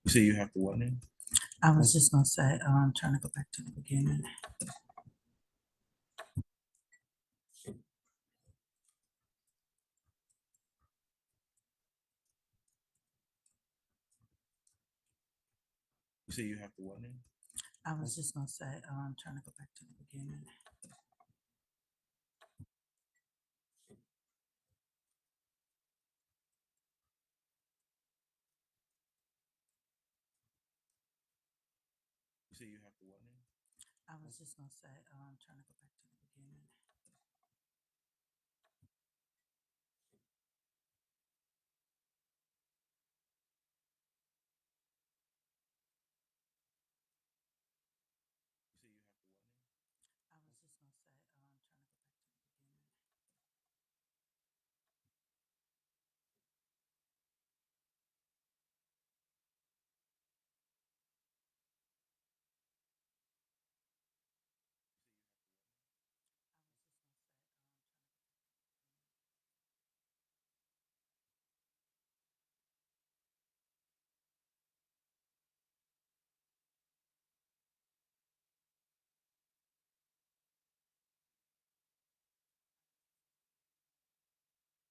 So you have to what now? I was just gonna say, trying to go back to the beginning. So you have to what now? I was just gonna say, trying to go back to the beginning. So you have to what now? I was just gonna say, trying to go back to the beginning. So you have to what now? I was just gonna say, trying to go back to the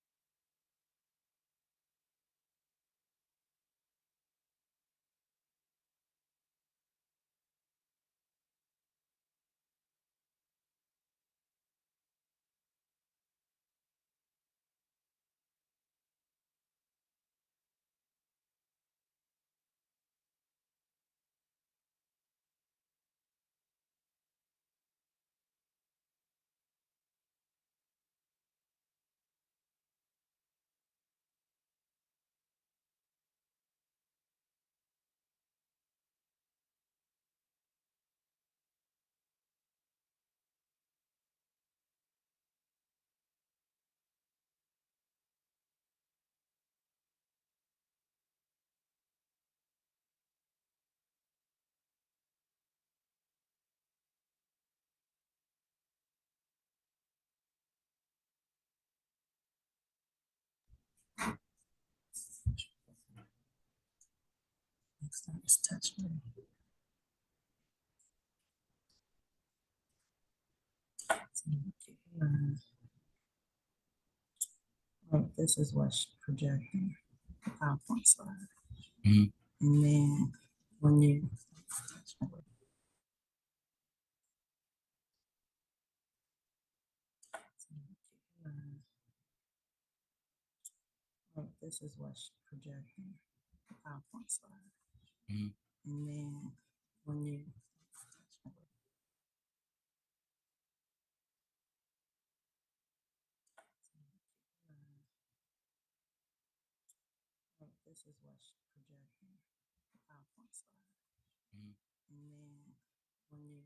beginning. I was just gonna say, trying to go back to the beginning. Next time is touch me. This is what's projecting the PowerPoint slide. Mhm. And then when you this is what's projecting the PowerPoint slide. Mhm. And then when you this is what's projecting the PowerPoint slide. Mhm. And then when you this is what's projecting the PowerPoint slide. Mhm. And then when you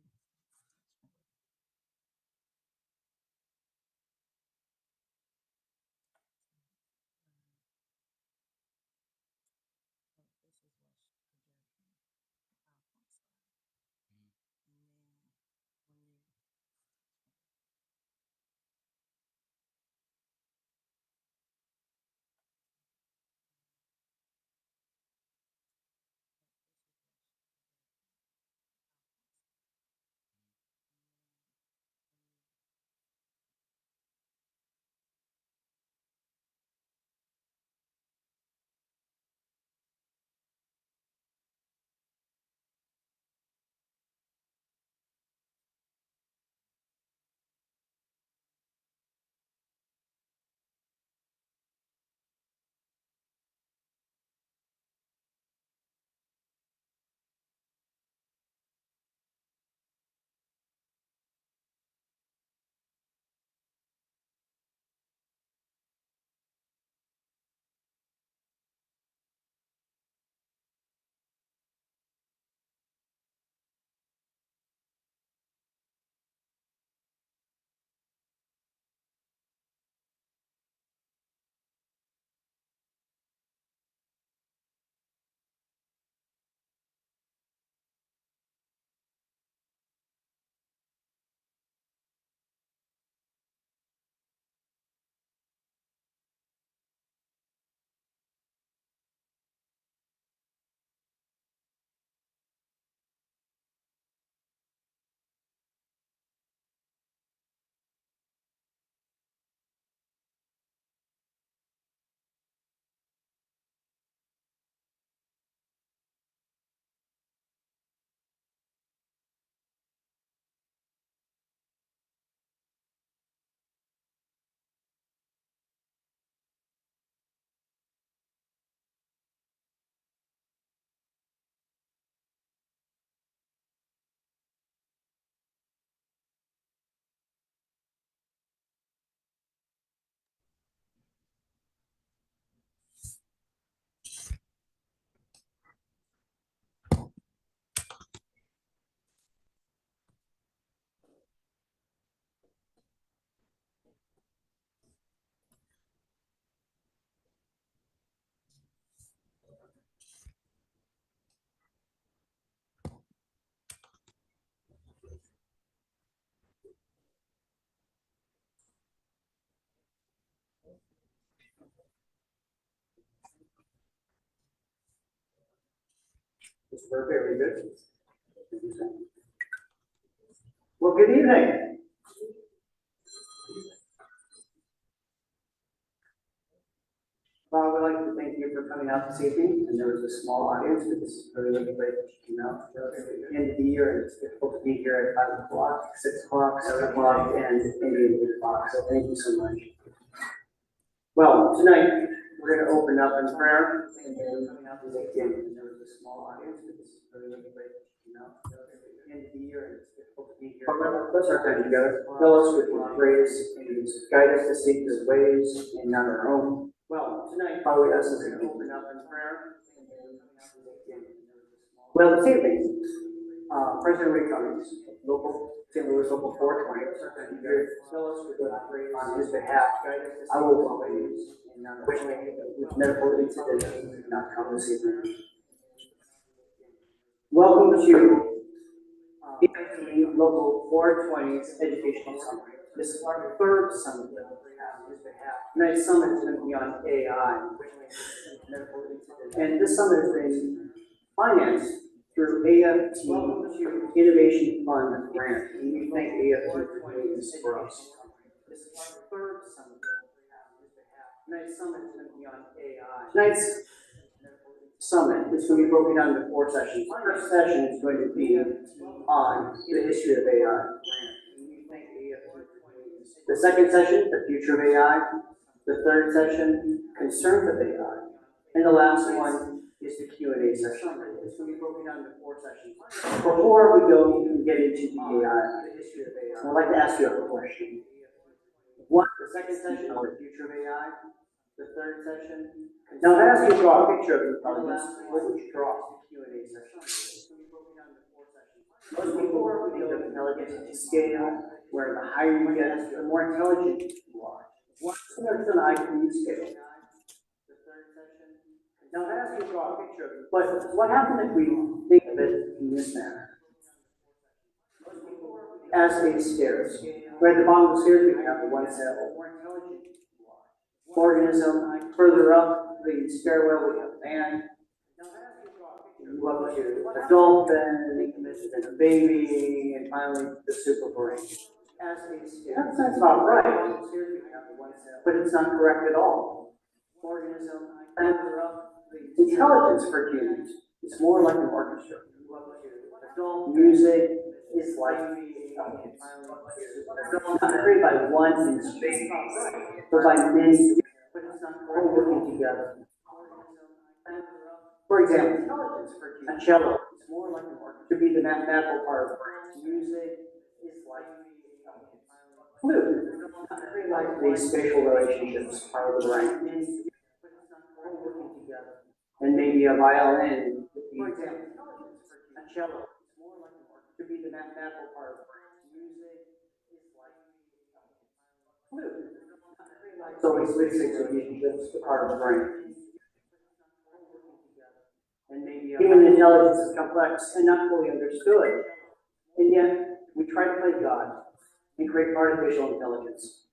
Very good. Well, good evening. Well, I would like to thank you for coming out this evening, and there was a small audience, but this is really great that you came out. At the end of the year, and it's difficult to be here at 5 o'clock, 6 o'clock, 7 o'clock, and maybe 8 o'clock, so thank you so much. Well, tonight, we're going to open up in prayer, and then coming out this evening, and there was a small audience, but this is really great that you came out. At the end of the year, and it's difficult to be here. Let's start time together. Fill us with your grace, and guide us to seek His ways and not our own. Well, tonight, Father, we ask us to open up in prayer. Well, this evening, President Ray Cummings, St. Louis Local 420, on his behalf, I will always, with medical incident, not come this evening. Welcome to Local 420's Educational Summit. This is our third summit that we have on his behalf. Tonight's summit is going to be on AI. And this summit has been financed through AFT Innovation Fund grant. And we thank AFT for doing this for us. This is our third summit that we have on his behalf. Tonight's summit is going to be on AI. Tonight's summit is going to be broken down into 4 sessions. The first session is going to be on the history of AI. The second session, the future of AI. The third session, concerns of AI. And the last one is the Q&A session. It's going to be broken down into 4 sessions. Before we go and get into the AI, I'd like to ask you a question. What, the second session, the future of AI. The third session. Now, I ask you to draw a picture of intelligence. What would you draw? The Q&A session. Most people think of intelligence to scale, where the higher you get, the more intelligent you are. What's similar to an IQ scale? Now, I ask you to draw a picture of it, but what happens if we think of it in this manner? As a stairs. Right at the bottom of the stairs, we have the one cell organism. Further up the stairwell, we have man. You up to a dolphin, and a baby, and finally the super brain. That's not right, but it's not correct at all. Organism, intelligence for humans is more like an orchestra. Music is like not created by one instrument, but by many, all working together. For example, a cello is more like an orchestra. To be the mathematical part of the brain. Music is like flute, like the spatial relationships part of the brain. Working together. And maybe a violin. For example, a cello is more like an orchestra. To be the mathematical part of the brain. Music is like flute. So it's basic relationships, the part of the brain. And maybe human intelligence is complex and not fully understood. And yet, we try to play God and create artificial intelligence.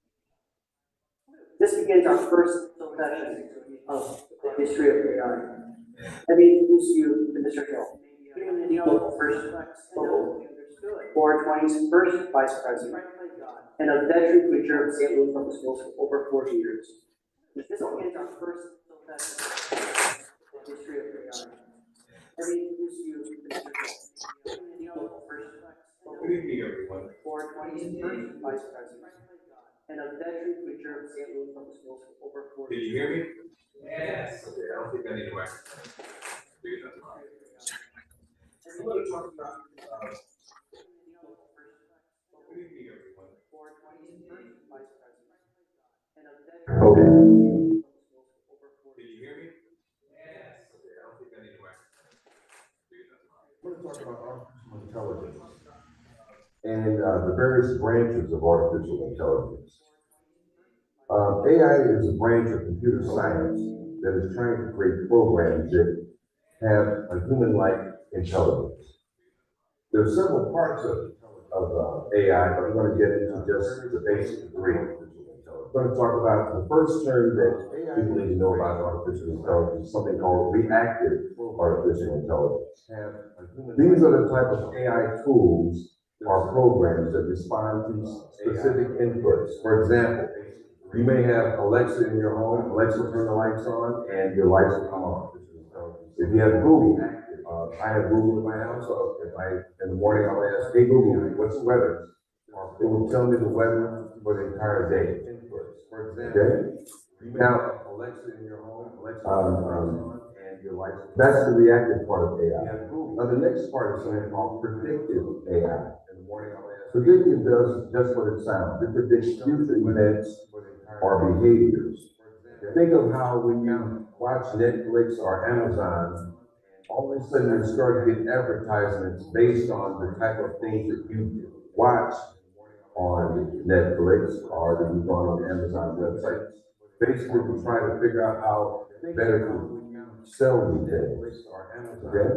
This begins our first session of the history of AI. Let me introduce you to Mr. Hill. Human intelligence first local 420's first vice president and a veteran teacher of St. Louis Public Schools for over 40 years. This begins our first session of the history of AI. Let me introduce you to Mr. Hill. Good evening, everyone. 420's first vice president and a veteran teacher of St. Louis Public Schools for over 40 Did years. you hear me? Yes. Okay, I don't think I need to wax. I'm going to talk about. Good evening, everyone. Okay. Did you hear me? Yes. Okay, I don't think I need to wax. We're going to talk about artificial intelligence and the various branches of artificial intelligence. AI is a branch of computer science that is trying to create programs that have a human-like intelligence. There are several parts of AI, but I'm going to get into just the basic 3 artificial intelligence. going to talk about the first term that people need to know about artificial intelligence, something called reactive artificial intelligence. These are the type of AI tools or programs that respond to specific inputs. For example, you may have Alexa in your home, Alexa turn the lights on, and your lights will come on. If you have Google, I have Google in my house, so if in the morning I'll ask, hey Google, what's the weather? It will tell me the weather for the entire day. For example, okay? Now, Alexa in your home, Alexa and your lights. That's the reactive part of AI. Now, the next part is something called predictive AI. Predictive does just what it sounds. It predicts future events or behaviors. Think of how when you watch Netflix or Amazon, all of a sudden you start to get advertisements based on the type of things that you watch on Netflix or that you go on the Amazon website. Basically, to try to figure out how better to sell you things. Okay?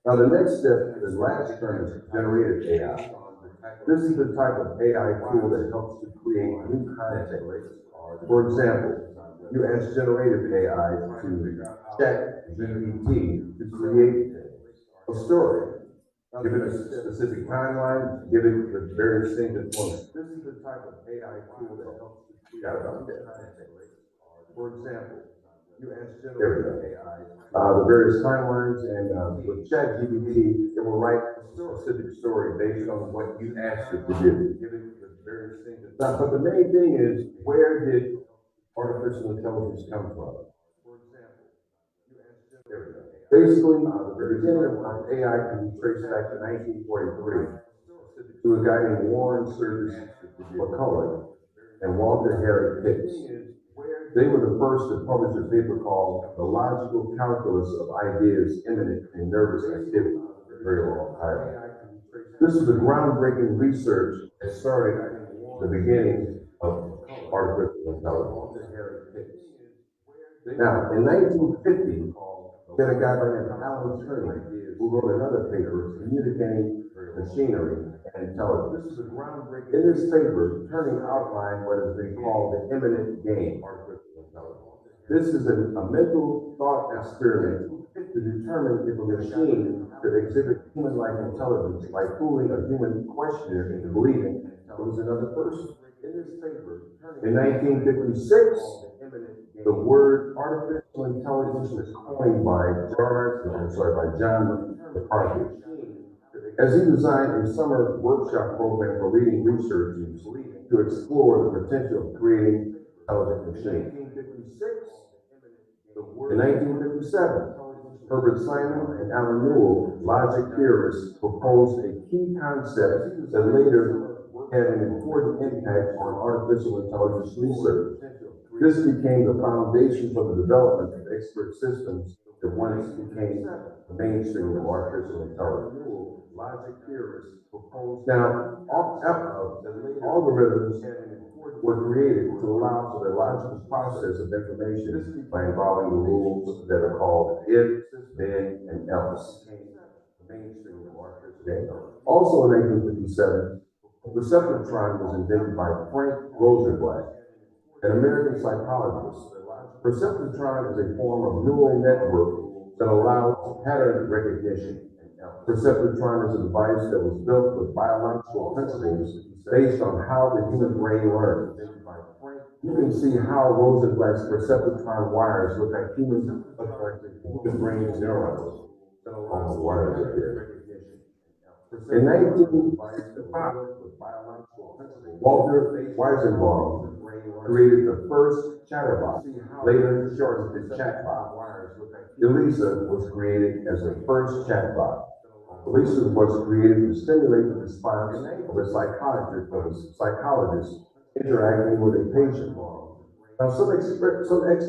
Now, the next step, the last term is generative AI. This is the type of AI tool that helps to create new content. For example, you ask generative AI to ChatGPT to create a story. Give it a specific timeline, give it the various things that points. This is the type of AI tool that helps to create about that. For example, you ask generative AI the various timelines, and with ChatGPT, it will write a specific story based on what you asked it to do. Now, but the main thing is, where did artificial intelligence come from? Basically, the beginning of AI can be traced back to 1943 to a guy named Warren Sturgis McCulloch and Walter Harry Pitts. They were the first to publish a paper called The Logical Calculus of Ideas Imminent in Nervous Activity. Very long title. This is the groundbreaking research that started the beginning of artificial intelligence. Now, in 1950, then a guy by the name of Alan Turing, who wrote another paper, Communicating Machinery and Intelligence. In this paper, Turing outlined what has been called the imminent game. This is a mental thought experiment to determine if a machine could exhibit human-like intelligence by fooling a human questioner into believing it was another person. In 1956, the word artificial intelligence was coined by John McCarthy. As he designed a summer workshop program for leading researchers to explore the potential of creating intelligent machines. In 1957, Herbert Simon and Alan Newell, logic theorists, proposed a key concept that later had an important impact on artificial intelligence research. This became the foundation for the development of expert systems that once became the mainstream of artificial intelligence. Logic theorists proposed. Now, algorithms were created to allow for the logical process of information by involving the rules that are called if, then, and else. Okay. Also in 1957, the perceptron was invented by Frank Rosenblatt, an American psychologist. Perceptron is a form of neural network that allows pattern recognition. Perceptron is a device that was built with biological principles based on how the human brain learns. You can see how Rosenblatt's perceptron wires look like human brain neurons. On the wires up there. In 1965, Walter Weizenbaum created the first chatterbot, later shortened to chatbot. Elisa was created as the first chatbot. Elisa was created to stimulate the response of a psychologist interacting with a patient. Now, some experts started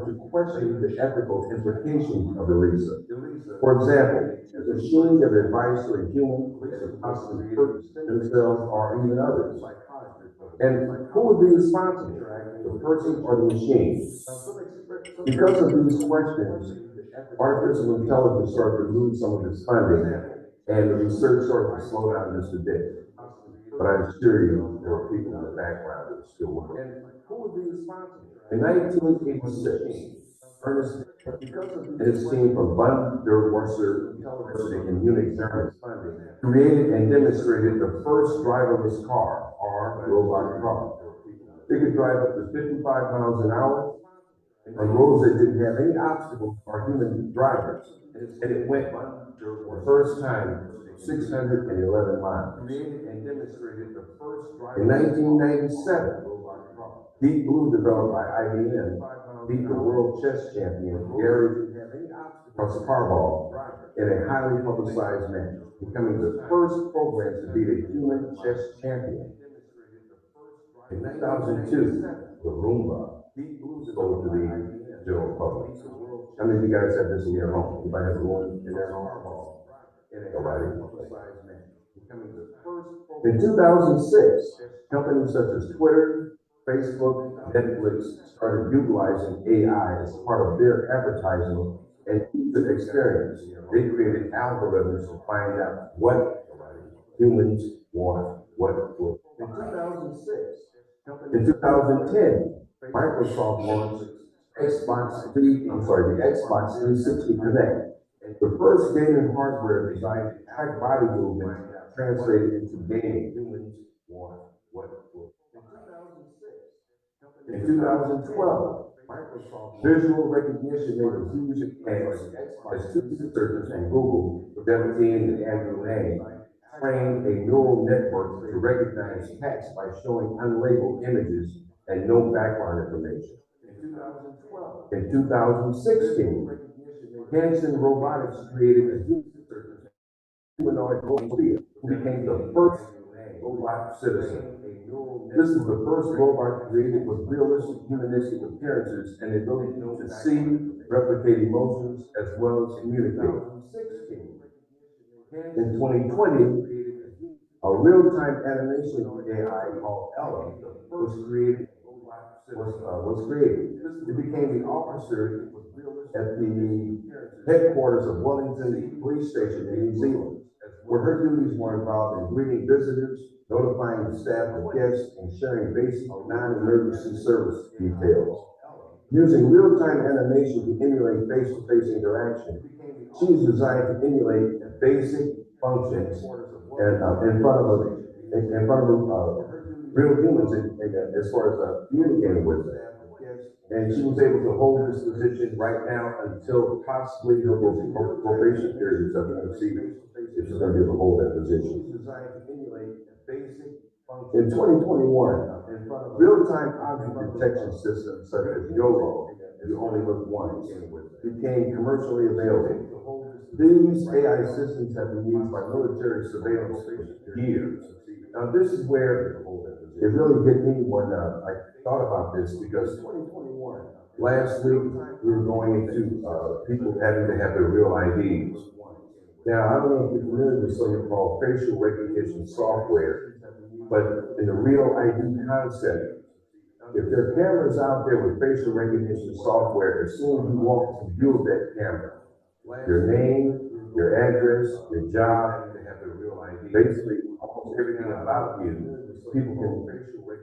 to question the ethical implications of Elisa. For example, the machine that advice to a human could possibly hurt themselves or even others. And who would be responsible, the person or the machine? Because of these questions, artificial intelligence started to lose some of its funding, and the research started to slow down just a bit. but I'm sure there were people in the background that were still working. And who would be responsible? In 1986, Ernest and his team from Von der Wasser University in Munich, Germany, created and demonstrated the first driverless car, or robot car. They could drive up to 55 miles an hour on roads that didn't have any obstacles for human drivers. And it went for the first time 611 miles. In 1997, Deep Blue, developed by IBM, beat the world chess champion Gary Kasparov in a highly publicized match, becoming the first program to beat a human chess champion. In 2002, the Roomba sold to the general public. How many of you guys have this in your home? Anybody have one in their home? Nobody. In 2006, companies such as Twitter, Facebook, Netflix started utilizing AI as part of their advertising and user experience. They created algorithms to find out what humans want, what will. In 2010, Microsoft launched the Xbox 360 Connect, the first gaming hardware designed to track body movement translated into gaming. Humans want what will. In 2012, visual recognition made a huge advance as two researchers from Google, Devin and Andrew Ng, trained a neural network to recognize text by showing unlabeled images and no background information. In 2016, Hanson Robotics created a humanoid robot who became the first robot citizen. This is the first robot created with realistic humanistic appearances and the ability to see, replicate emotions, as well as communicate. In 2020, a real-time animation AI called Ella was created. It became the officer at the headquarters of Wellington Police Station in New Zealand, where her duties were involved in greeting visitors, notifying the staff of guests, and sharing basic non-emergency service details. Using real-time animation to emulate face-to-face interaction, she is designed to emulate basic functions and in front of real humans as far as communicating with them. And she was able to hold this position right now until possibly her probation period is up to see if she's going to be able to hold that position. In 2021, real-time object detection systems such as YOLO, You Only Live Once, became commercially available. These AI systems have been used by military surveillance for years. Now, this is where it really hit me when I thought about this, because last week we were going into people having to have their real IDs. Now, I don't know if you're familiar with something called facial recognition software, but in the real ID concept, if there are cameras out there with facial recognition software, as soon as you walk to view that camera, your name, your address, your job, basically almost everything about you, people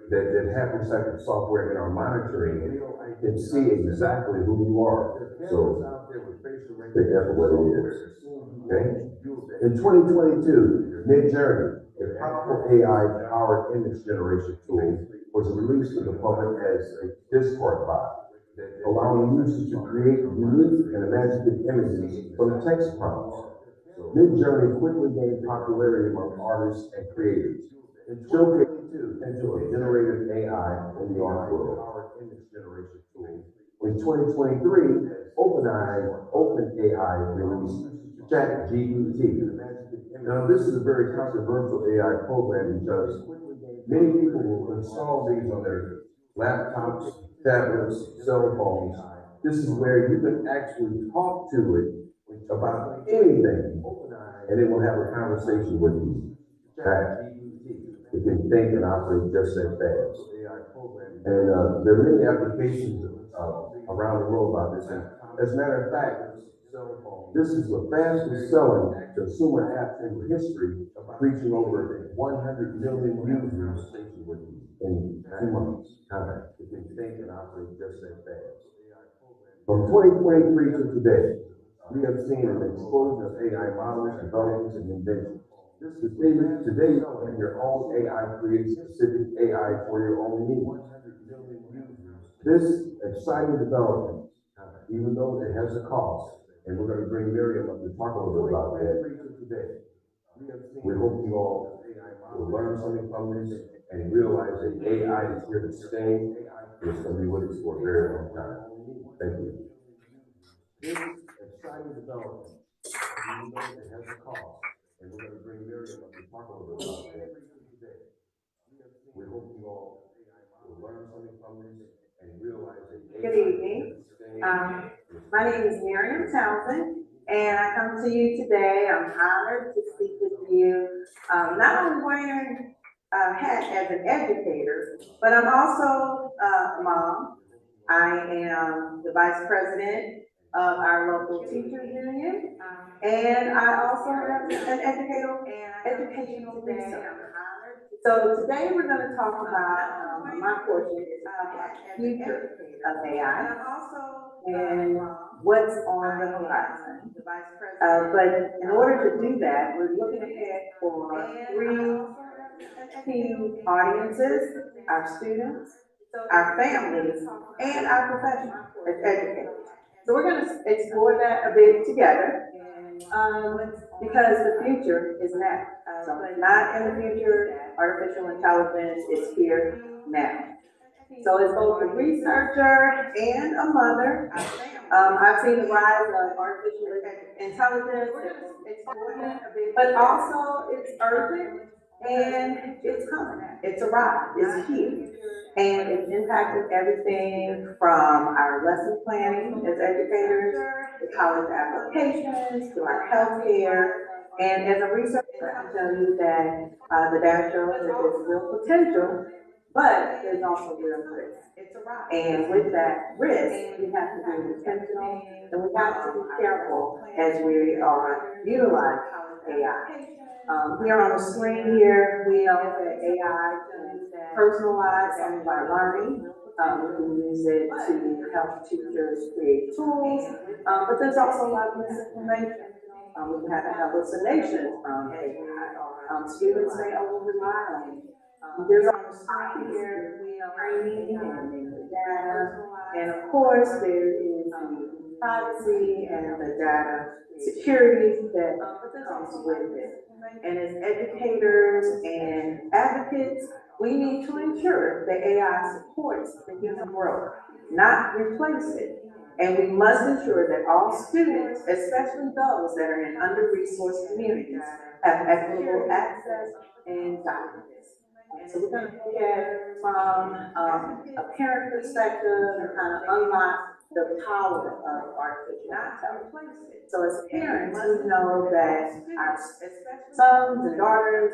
that have this type of software and are monitoring it can see exactly who you are. So be careful what it is. Okay? In 2022, Midjourney, a powerful AI-powered image generation tool, was released to the public as a Discord bot, allowing users to create unique and imaginative images from text prompts. Midjourney quickly gained popularity among artists and creators, and showcased the potential of generative AI in the art world. In 2023, OpenAI released ChatGPT. Now, this is a very controversial AI program because many people will install these on their laptops, tablets, cell phones. This is where you can actually talk to it about anything, and it will have a conversation with you. It can think and operate just that fast. And there are many applications around the world about this. And as a matter of fact, This is the fastest selling consumer app in history, reaching over 100 million users in 2 months time. If you think and operate just that fast. From 2023 to today, we have seen an explosion of AI models, developments, and inventions. Today, your own AI creates specific AI for your own needs. This exciting development, even though it has a cost, and we're going to bring Miriam up to talk a little bit about that. We hope you all will learn something from this and realize that AI is here to stay. And it's going to be with us for a very long time. Thank you. This exciting development, even though it has a cost, and we're going to bring Miriam up to talk a little bit about that today. We hope you all will learn something from this and realize that. Good evening. My name is Miriam Townsend, and I come to you today. I'm honored to speak with you, not only wearing a hat as an educator, but I'm also a mom. I am the vice president of our local teachers union, and I also am an educational researcher. So today we're going to talk about my portion is future of AI and what's on the horizon. But in order to do that, we're looking ahead for three key audiences: our students, our families, and our professionals as educators. So we're going to explore that a bit together because the future is now. So not in the future, artificial intelligence is here now. So as both a researcher and a mother, I've seen the rise of artificial intelligence, but also it's urgent and it's coming. It's arrived, it's here. And it's impacted everything from our lesson planning as educators, to college applications, to our healthcare. And as a researcher, I can tell you that the data shows that there's real potential, but there's also real risk. And with that risk, we have to be intentional and we have to be careful as we are utilizing AI. Here on the screen here, we know that AI can personalize some of our learning. We can use it to help teachers create tools, but there's also a lot of misinformation. We can have hallucinations from AI. Students may over-rely on it. There's also here training and the data, and of course there is the privacy and the data security that comes with it. And as educators and advocates, we need to ensure that AI supports the human growth, not replace it. And we must ensure that all students, especially those that are in under-resourced communities, have equitable access and guidance. So we're going to look at from a parent perspective and kind of unlock the power of artificial intelligence. So as parents, we know that our sons and daughters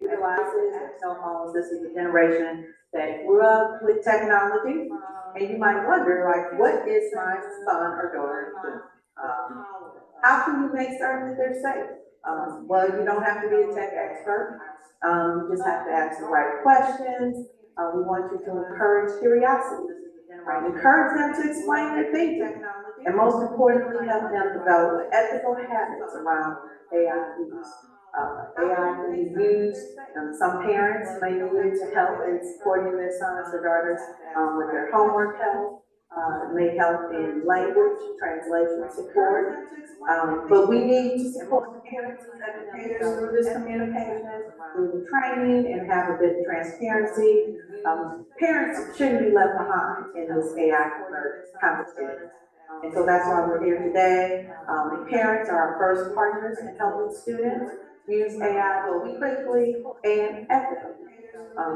devices and cell phones. This is a generation that grew up with technology, and you might wonder, like, what is my son or daughter doing? How can you make certain that they're safe? Well, you don't have to be a tech expert. You just have to ask the right questions. We want you to encourage curiosity, right? Encourage them to explain their thinking, and most importantly, help them develop ethical habits around AI use. AI can be used, some parents may use it to help in supporting their sons or daughters with their homework help. May help in language, translation support. But we need to support the parents and educators through this communication, through the training, and have a bit of transparency. Parents shouldn't be left behind in this AI conversation. And so that's why we're here today. Parents are our first partners in helping students use AI both critically and ethically.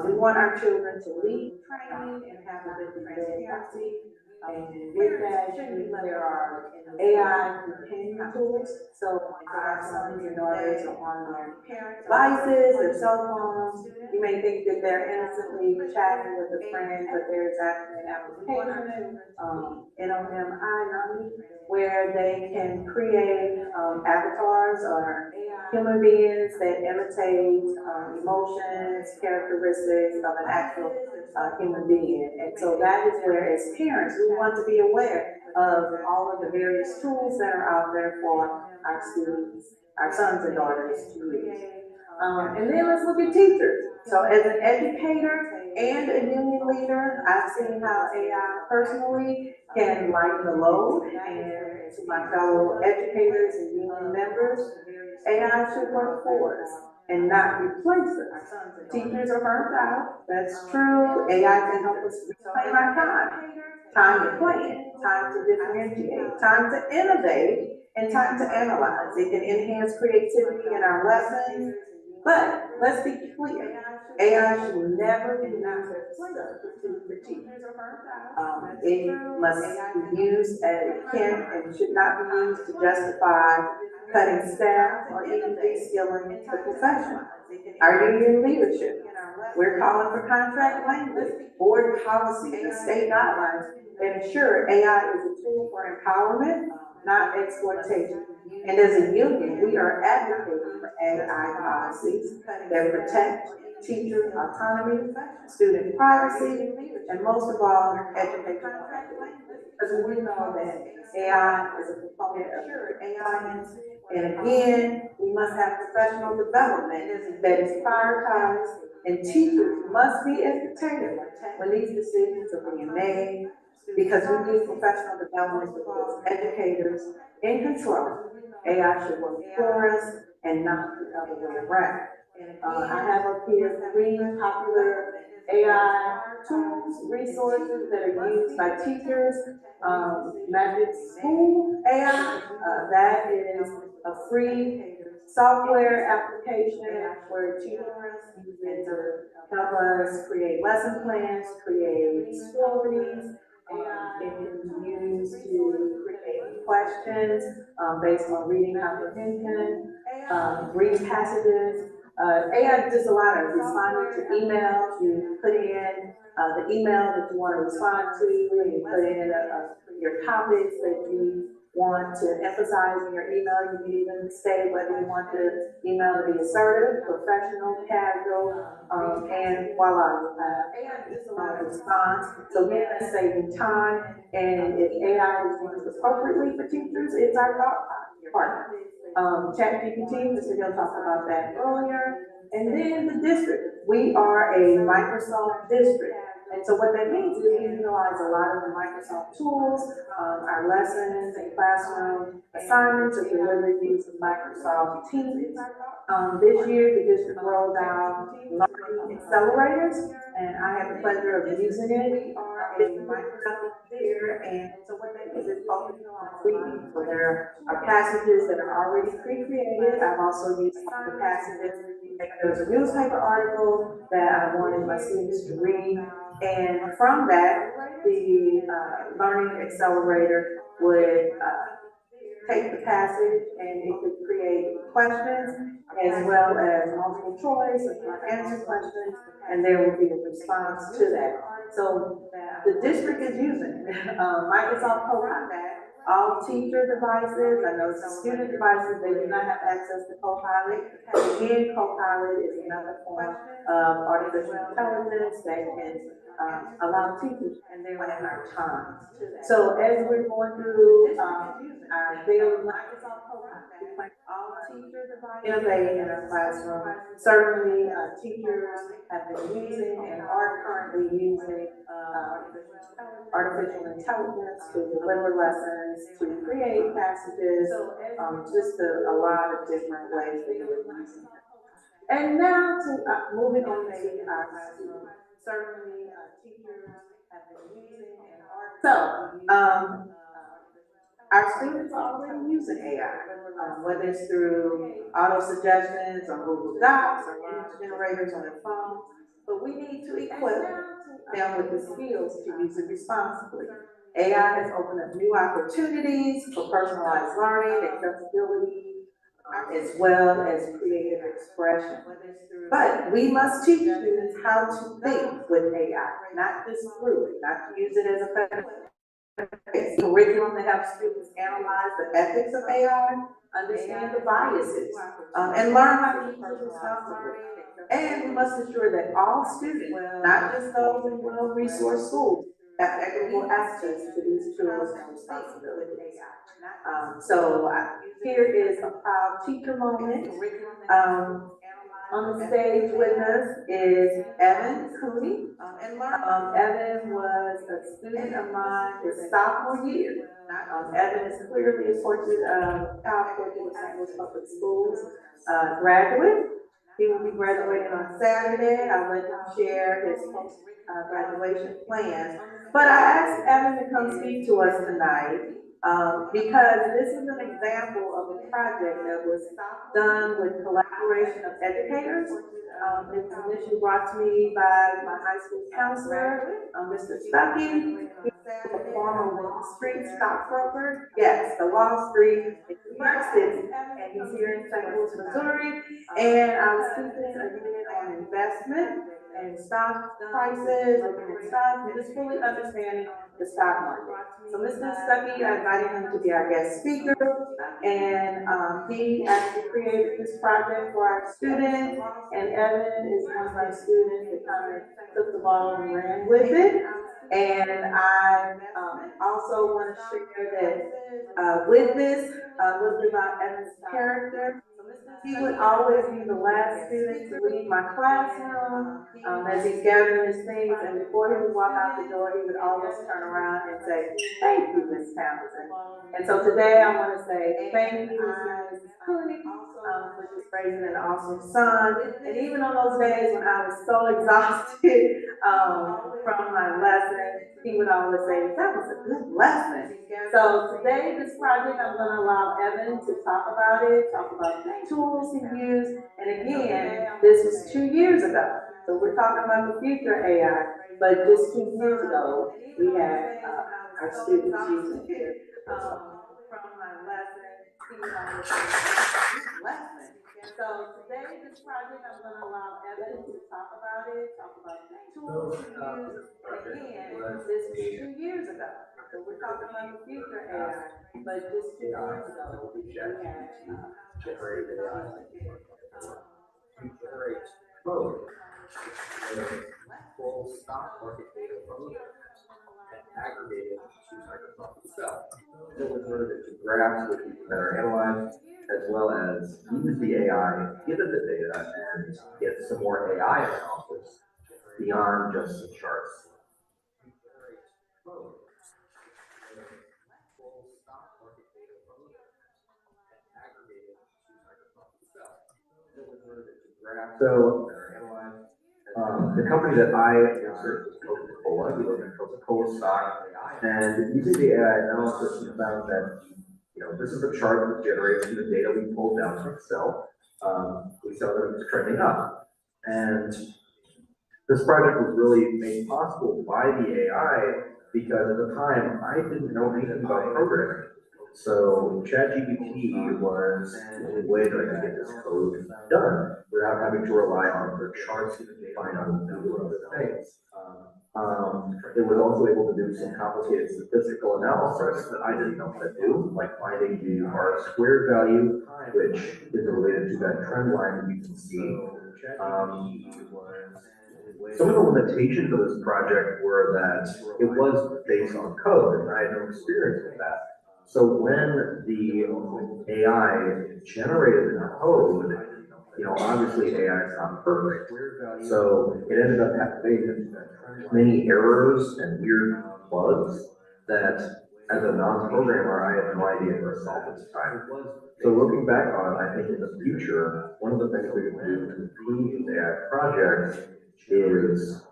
We want our children to lead training and have a bit of transparency. And with that, there are AI companion tools. So our sons and daughters are on their devices, their cell phones. You may think that they're innocently chatting with a friend, but there's actually an application, NOMI, where they can create avatars or human beings that imitate emotions, characteristics of an actual human being. And so that is where, as parents, we want to be aware of all of the various tools that are out there for our students, our sons and daughters to use. And then let's look at teachers. So as an educator and a union leader, I've seen how AI personally can lighten the load. And to my fellow educators and union members, AI should work for us and not replace us. Teachers are burnt out, that's true. AI can help us reclaim our time to plan, time to differentiate, time to innovate, and time to analyze. It can enhance creativity in our lessons, but let's be clear, AI should never be used as for teachers. It must be used as it can and should not be used to justify cutting staff or even de-skilling the profession. Our union leadership, we're calling for contract language, board policies, and state guidelines that ensure AI is a tool for empowerment, not exploitation. And as a union, we are advocating for AI policies that protect teacher autonomy, student privacy, and most of all, educational equity. Because we know that AI is a component of science, and again, we must have professional development that is prioritized, and teachers must be at the table when these decisions are being made, because we need professional development for educators in control. AI should work for us and not the other way around. I have up here 3 popular AI tools, resources that are used by teachers. Magic School AI, that is a free software application where teachers use it to help us create lesson plans, create stories. It can be used to create questions based on reading comprehension, reading passages. AI does a lot of responding to emails. You put in the email that you want to respond to, and you put in your topics that you want to emphasize in your email. You can even say whether you want the email to be assertive, professional, casual, and voila, you have a response. So again, that's saving time, and if AI is used appropriately for teachers, it's our partner. ChatGPT, Mr. Hill talked about that earlier. And then the district. We are a Microsoft district. And so what that means is we utilize a lot of the Microsoft tools, our lessons and classroom assignments are delivered using Microsoft Teams. This year, the district rolled out learning accelerators, and I had the pleasure of using it. It's Microsoft there, and so what that means is focusing on reading. So there are passages that are already pre-created. I've also used the passages. There was a newspaper article that I wanted my students to read, and from that, the Learning Accelerator would take the passage and it could create questions as well as multiple choice or answer questions, and there will be a response to that. So the district is using Microsoft Copilot. All teacher devices, I know some student devices, they do not have access to Copilot. Again, Copilot is another form of artificial intelligence that can allow teachers and they plan our time. So as we're going through our daily Microsoft Copilot, all teacher devices innovate in our classroom. Certainly, teachers have been using and are currently using artificial intelligence to deliver lessons, to create passages, just a lot of different ways that we're using it. And now to moving on to our classroom. Certainly, teachers have been using and are. So, our students are already using AI, whether it's through auto suggestions or Google Docs or image generators on their phones. But we need to equip them with the skills to use it responsibly. AI has opened up new opportunities for personalized learning, accessibility, as well as creative expression. But we must teach students how to think with AI, not just through it, not to use it as a curriculum that helps students analyze the ethics of AI, understand the biases, and learn how to use it responsibly. And we must ensure that all students, not just those in well-resourced schools, have equitable access to these tools and responsibilities. Here is a proud teacher moment. On the stage with us is Evan Cooney. Evan was a student of mine his sophomore year. Evan is clearly a portrait of St. Louis Public Schools graduate. He will be graduating on Saturday. I'll let him share his post graduation plans. But I asked Evan to come speak to us tonight because this is an example of a project that was done with collaboration of educators. It was initially brought to me by my high school counselor, Mr. Stuckey. He was a former Wall Street stockbroker. Yes, the Wall Street in New York City, and he's here in St. Louis, Missouri. And I was teaching a unit on investment and stock prices, looking at stocks, and just fully understanding the stock market. So Mr. Stuckey, I invited him to be our guest speaker, and he actually created this project for our students, and Evan is one of our students that kind of took the ball and ran with it. And I also want to share that with this, a little bit about Evan's character. He would always be the last student to leave my classroom as he's gathering his things, and before he would walk out the door, he would always turn around and say, "Thank you, Ms. Townsend." And so today I want to say thank you, Mrs. Cooney, for just raising an awesome son. And even on those days when I was so exhausted from my lesson, he would always say, "That was a good lesson." So today, this project, I'm going to allow Evan to talk about it, talk about the tools he used. And again, this was 2 years ago. So we're talking about the future AI, but just 2 years ago, we had our students using it. From my lesson, he was always saying, lesson. So today, this project, I'm going to allow Evan to talk about it, talk about the tools he used. Again, this was 2 years ago. So we're talking about the future AI, but just 2 years ago, we had Generated AI. To generate code. Full stock market data from the and aggregate it to Microsoft Excel. Deliver it to graphs which we can better analyze, as well as use the AI, give it the data, and get some more AI analysis beyond just the charts. So, the company that I researched was Coca-Cola. We looked at Coca-Cola stock, and using the AI analysis, we found that, this is a chart that generates the data we pulled down from Excel. We saw that it was trending up. And this project was really made possible by the AI because at the time, I didn't know anything about programming. So ChatGPT was the only way that I could get this code done without having to rely on the charts to find out and do other things. It was also able to do some complicated statistical analysis that I didn't know how to do, like finding the R-squared value, which is related to that trend line that you can see. Some of the limitations of this project were that it was based on code, and I had no experience with that. So when the AI generated the code, obviously AI is not perfect. So it ended up having many errors and weird bugs that, as a non-programmer, I had no idea how to solve at the time. So looking back on it, I think in the future, one of the things we can do to improve the AI project is,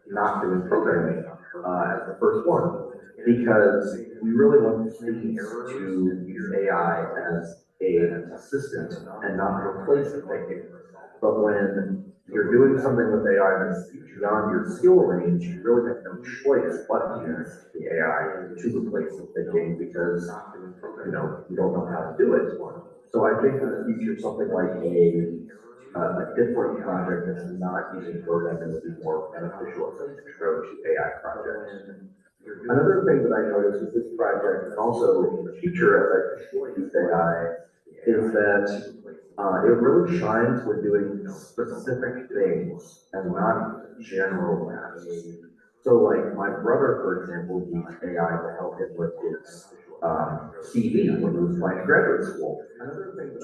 not doing programming as the first one. Because we really want students to use AI as an assistant and not replace the thinking. But when you're doing something with AI that's beyond your skill range, you really have no choice but to use the AI to replace the thinking because, you don't know how to do it. So I think in the future, something like a different project that's not using programming would be more beneficial as an intro to AI projects. Another thing that I noticed with this project, and also in the future as I use AI, is that it really shines when doing specific things and not general tasks. So like my brother, for example, used AI to help him with his CV when he was applying to graduate school.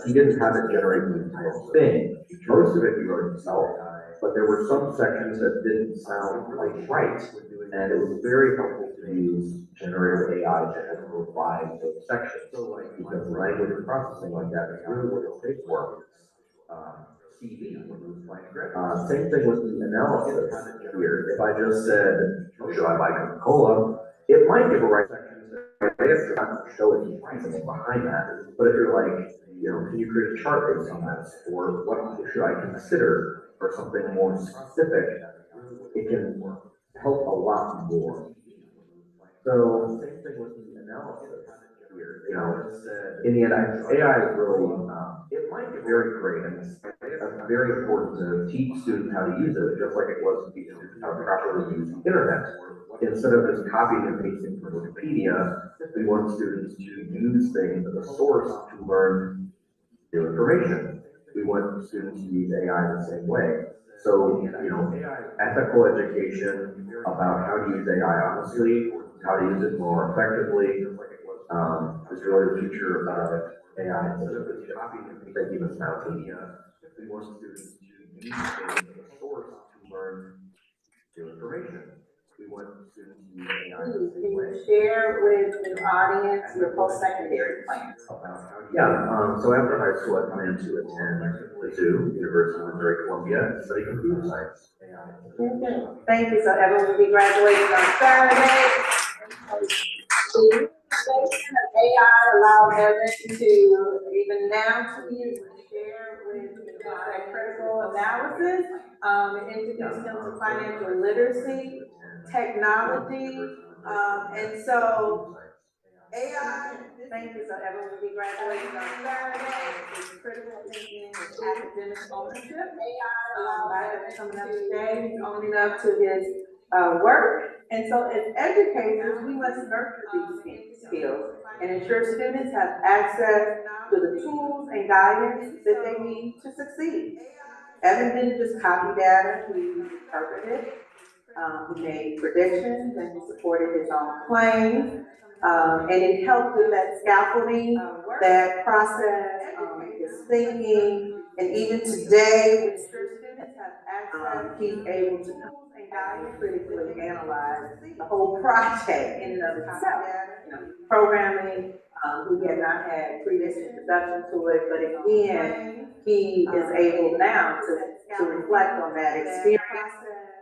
He didn't have it generate the entire thing. Most of it he wrote himself, but there were some sections that didn't sound quite right. And it was very helpful to use generative AI to help revise those sections. Because language processing like that is really what it takes for. Same thing with the analysis here. If I just said, should I buy Coca-Cola? It might give a right answer, not show it the reasoning behind that. But if you're like, can you create a chart based on this? Or what should I consider for something more specific? It can help a lot more. So, same thing with the analysis here. In the end, AI is really, it might be very great and it's very important to teach students how to use it, just like it was to teach students how to properly use the internet. Instead of just copying and pasting from Wikipedia, we want students to use things as a source to learn new information. We want students to use AI the same way. So, ethical education about how to use AI honestly, how to use it more effectively, is really the future of AI. Thank you, Ms. Mountain. We want students to use things as a source to learn new information. We want students to use AI the Can same way. you share with the audience your post-secondary plans? Yeah, so after high school, I planned to attend the zoo, University of Missouri Columbia, and study computer science. Thank you. So Evan will be graduating on Saturday. The utilization of AI allowed Evan to, even now, to share with that critical analysis, introduce him to financial literacy, technology, and so AI, thank you. So Evan will be graduating on Saturday. It's critical thinking, it's academic ownership. By Evan coming up today, he's owning up to his work. And so as educators, we must nurture these skills and ensure students have access to the tools and guidance that they need to succeed. Evan didn't just copy data, he interpreted it. He made predictions and he supported his own claims. And it helped with that scaffolding, that process, his thinking, and even today, when students have access, he's able to critically analyze the whole project in and of itself. Programming, he had not had previous introduction to it, but again, he is able now to reflect on that experience.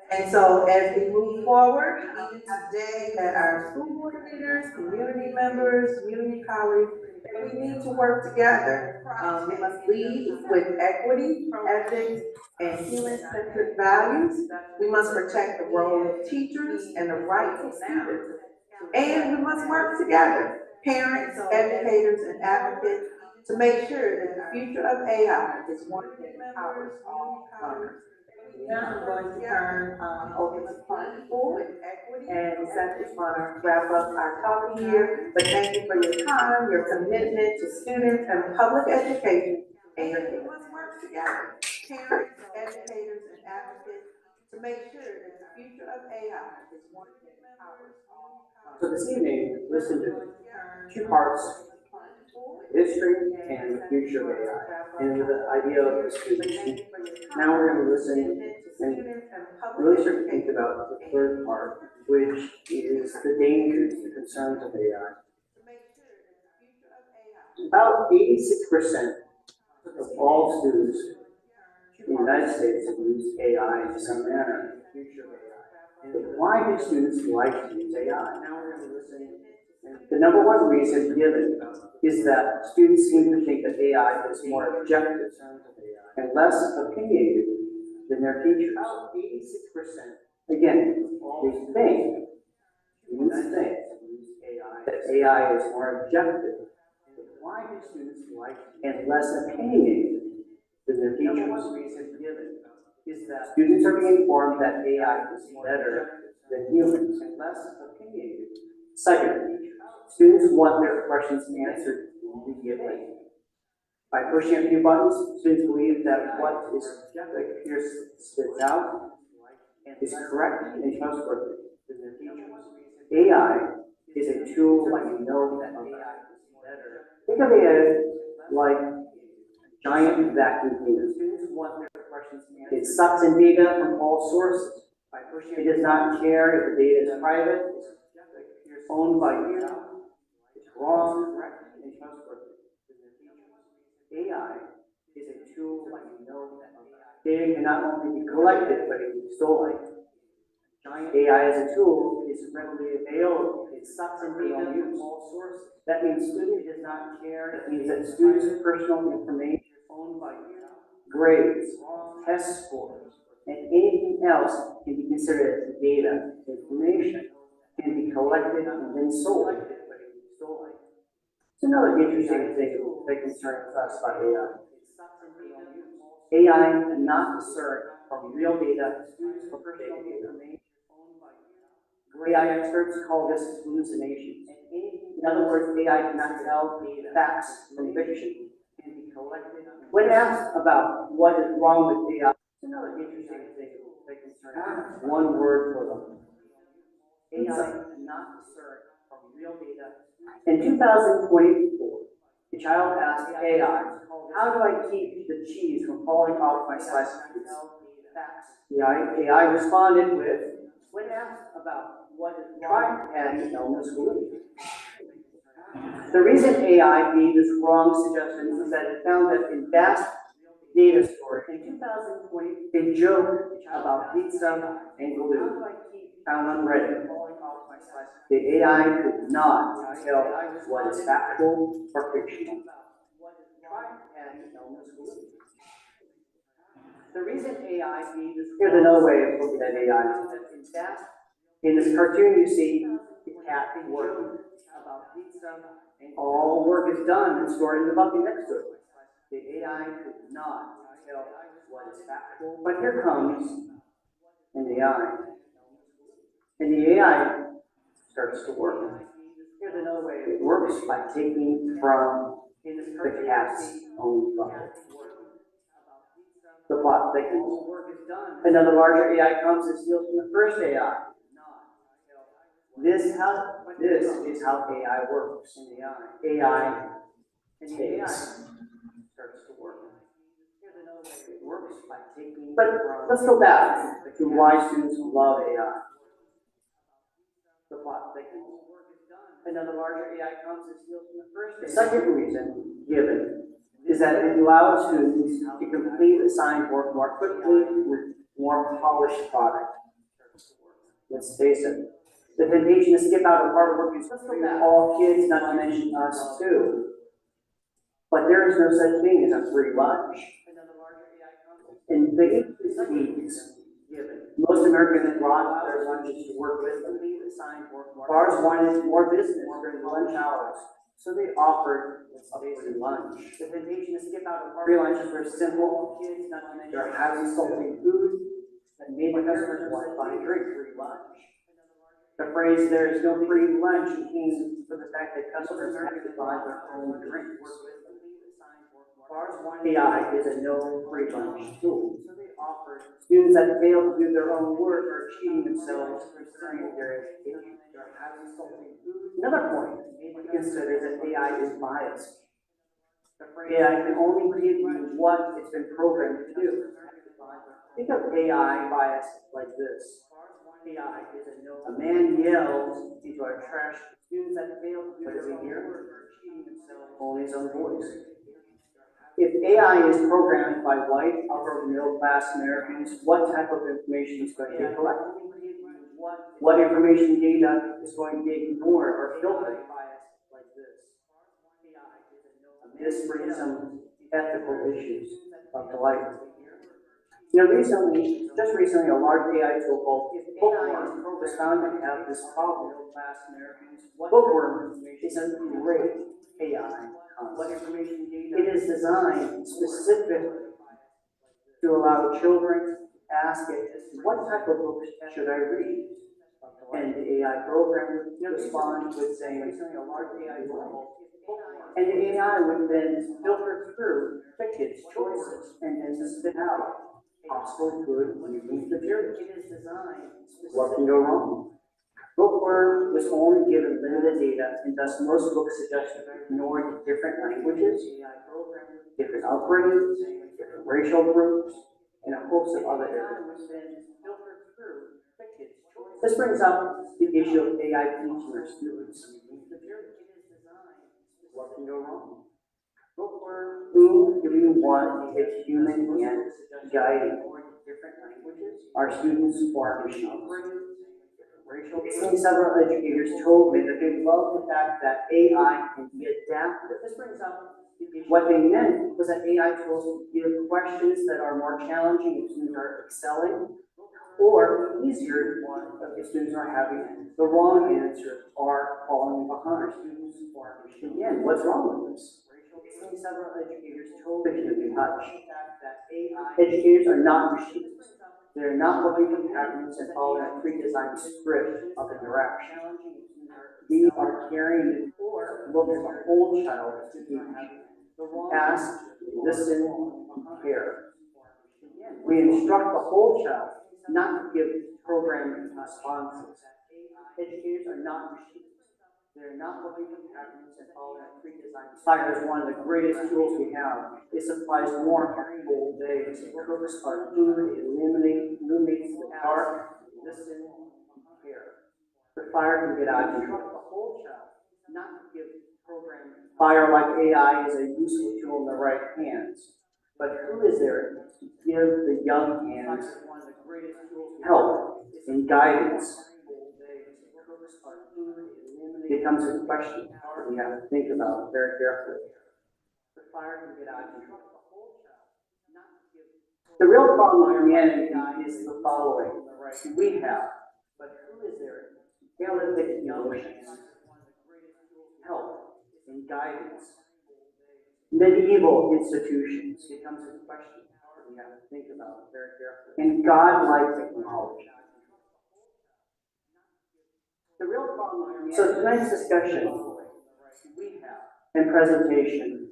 And so as we move forward, even today, that our school board leaders, community members, community colleagues, we need to work together. We must lead with equity, ethics, and human-centered values. We must protect the role of teachers and the rights of students. And we must work together, parents, educators, and advocates, to make sure that the future of AI is one that empowers all learners. Now I'm going to turn over to part 4, and Seth is going to wrap up our talk here. But thank you for your time, your commitment to students and public education, and your we must work together, parents, educators, and advocates, to make sure that the future of AI is one that empowers all. So this evening, listen to two parts, history and the future of AI, and the idea of the students. Now we're going to listen and really start to think about the third part, which is the dangers, the concerns of AI. About 86% of all students in the United States have used AI in some manner. But why do students like to use AI? Now we're going to listen. The number one reason given is that students seem to think that AI is more objective and less opinionated than their teachers. 86%. Again, they think, students think that AI is more objective. Why do students like and less opinionated than their teachers? One reason given is that students are being informed that AI is better than humans and less opinionated. Second, students want their questions answered immediately. By pushing a few buttons, students believe that what is appears spits out is correct and trustworthy. AI is a tool like you know that AI is better. Think of it like a giant vacuum cleaner. Students want their questions answered. It sucks in data from all sources. It does not care if the data is private, it's owned by you, it's wrong, correct, and trustworthy. AI is a tool like you know that data can not only be collected, but it can be stolen. Giant AI as a tool is readily available. It sucks in data from all sources. That means student does not care. That means that students' personal information is owned by you. Grades, test scores, and anything else can be considered as data, information, can be collected and then sold. It's another interesting thing that concerns us about AI. AI cannot discern from real data or fake data. AI experts call this hallucination. In other words, AI cannot tell facts from fiction. When asked about what is wrong with AI, it's another interesting thing that concerns us. One word for them. AI cannot discern from real data. In 2024, a child asked AI, how do I keep the cheese from falling off my slice of pizza? The AI responded with, when asked about what is wrong, and illness belief. The reason AI gave this wrong suggestion is that it found that in vast data storage in 2020, a joke about pizza and glue found on Reddit. The AI could not tell what is factual or fictional. The reason AI gave this. Here's another way of looking at AI. In this cartoon, you see the cat working. All work is done and stored in the bucket next to it. The AI could not tell what is factual. But here comes an AI. And the AI starts to work. Here's another way it works by taking from the cat's own bucket. The plot thickens. Another larger AI comes and steals from the first AI. This is how AI works. AI takes. Starts to work. It works by taking. But let's go back to why students love AI. The plot thickens. Another larger AI comes and steals from the first. The second reason given is that it allows students to complete assigned work more quickly with more polished product. Let's face it. The temptation to skip out of hard work is all kids, not to mention us too. But there is no such thing as a free lunch. And they eat given. Most Americans brought their lunches to work with them. Bars wanted more business during lunch hours, so they offered a free lunch. The temptation to skip out of free lunches are simple. They're highly salty food that made the customers want to buy a drink. Free lunch. The phrase "there is no free lunch" came from the fact that customers had to buy their own drinks. AI is a no free lunch tool. Students that fail to do their own work are cheating themselves during their education. Another point to consider is that AI is biased. AI can only give you what it's been programmed to do. Think of AI bias like this. AI is a no. A man yells into our trash. Students that fail to do their own work are cheating themselves only his own voice. If AI is programmed by white, upper middle class Americans, what type of information is going to be collected? What information data is going to be ignored or filtered? This brings some ethical issues of life. Just recently, a large AI tool called Bookworm was found to have this problem. Bookworm is a great AI concept. It is designed specifically to allow children to ask it, what type of books should I read? And the AI program would respond with saying, a large AI tool. And the AI would then filter through the kid's choices and then spit out possible good reading material. It is designed. What can go wrong? Bookworm was only given limited data, and thus most books suggested ignoring different languages, different upbringings, different racial groups, and a host of other areas. This brings up the issue of AI teaching our students. What can go wrong? Who do we want as human and guiding our students or our machines? Several educators told me that they love the fact that AI can be adaptive. This brings up what they meant was that AI tools can give questions that are more challenging if students are excelling, or easier if students are having the wrong answer or falling behind. Again, what's wrong with this? Several educators told the human touch that educators are not machines. They're not looking for patterns and following a pre-designed script of interaction. We are carrying or look at the whole child to be ask, listen, compare. We instruct the whole child, not to give programmed responses. Educators are not machines. They're not looking for patterns and following a pre-designed. Fire is one of the greatest tools we have. It supplies warmth on cold days. It cooks our food. It illuminates the dark. Listen, compare. The fire can get out of control. The whole child, not to give programmed. Fire, like AI, is a useful tool in the right hands. But who is there to give the young hands help and guidance? It becomes a question that we have to think about very carefully. The fire can get out of control. The real problem with humanity is the following. We have, but who is there? Realistic emotions, help, and guidance. Medieval institutions becomes a question that we have to think about very carefully. And God-like technology. The real problem. So tonight's discussion and presentation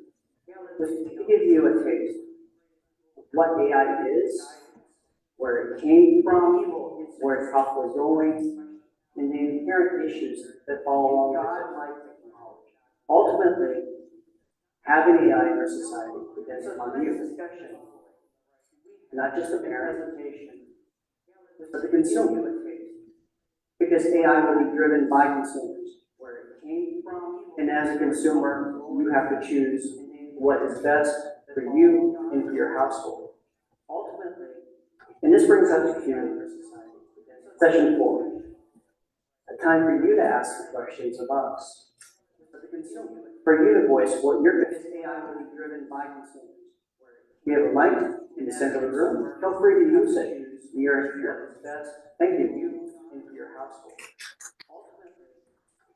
was to give you a taste of what AI is, where it came from, where it's possibly going, and the inherent issues that follow along with it. Ultimately, having AI in our society depends upon you, not just the parent, but the consumer. Because AI will be driven by consumers, where it came from, and as a consumer, you have to choose what is best for you and for your household. Ultimately, and this brings us to human society. Session 4. A time for you to ask the questions of us. For you to voice what your AI will be driven by consumers. We have a mic in the center of the room. Feel free to use it. You're here. Thank you. And for your household.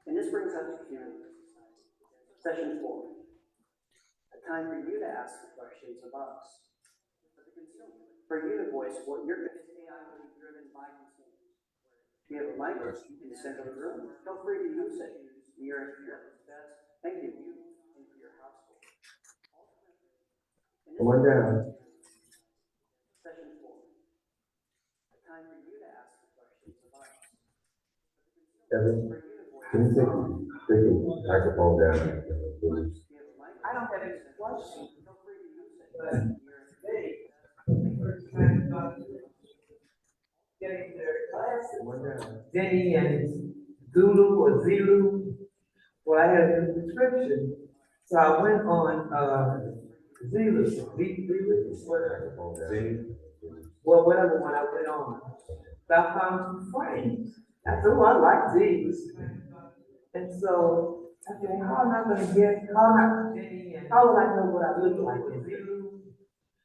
And this brings us to session 4. A time for you to ask the questions of us. For you to voice what your AI will be driven by consumers. We have a mic in the center of the room. Feel free to use it. You're here. Thank you. And for your household. Come on down. Session 4. A time for you to ask the questions of us. Kevin, can you take the microphone down, please? I don't have any questions. Getting their classes, Come on down. Denny and Zulu or Zulu. Well, I had a subscription, so I went on Zulu, Microphone down. well, whatever one I went on. So I found some frames. I said, oh, I like these. And so I said, how am I gonna get, how will I know what I look like in Zulu?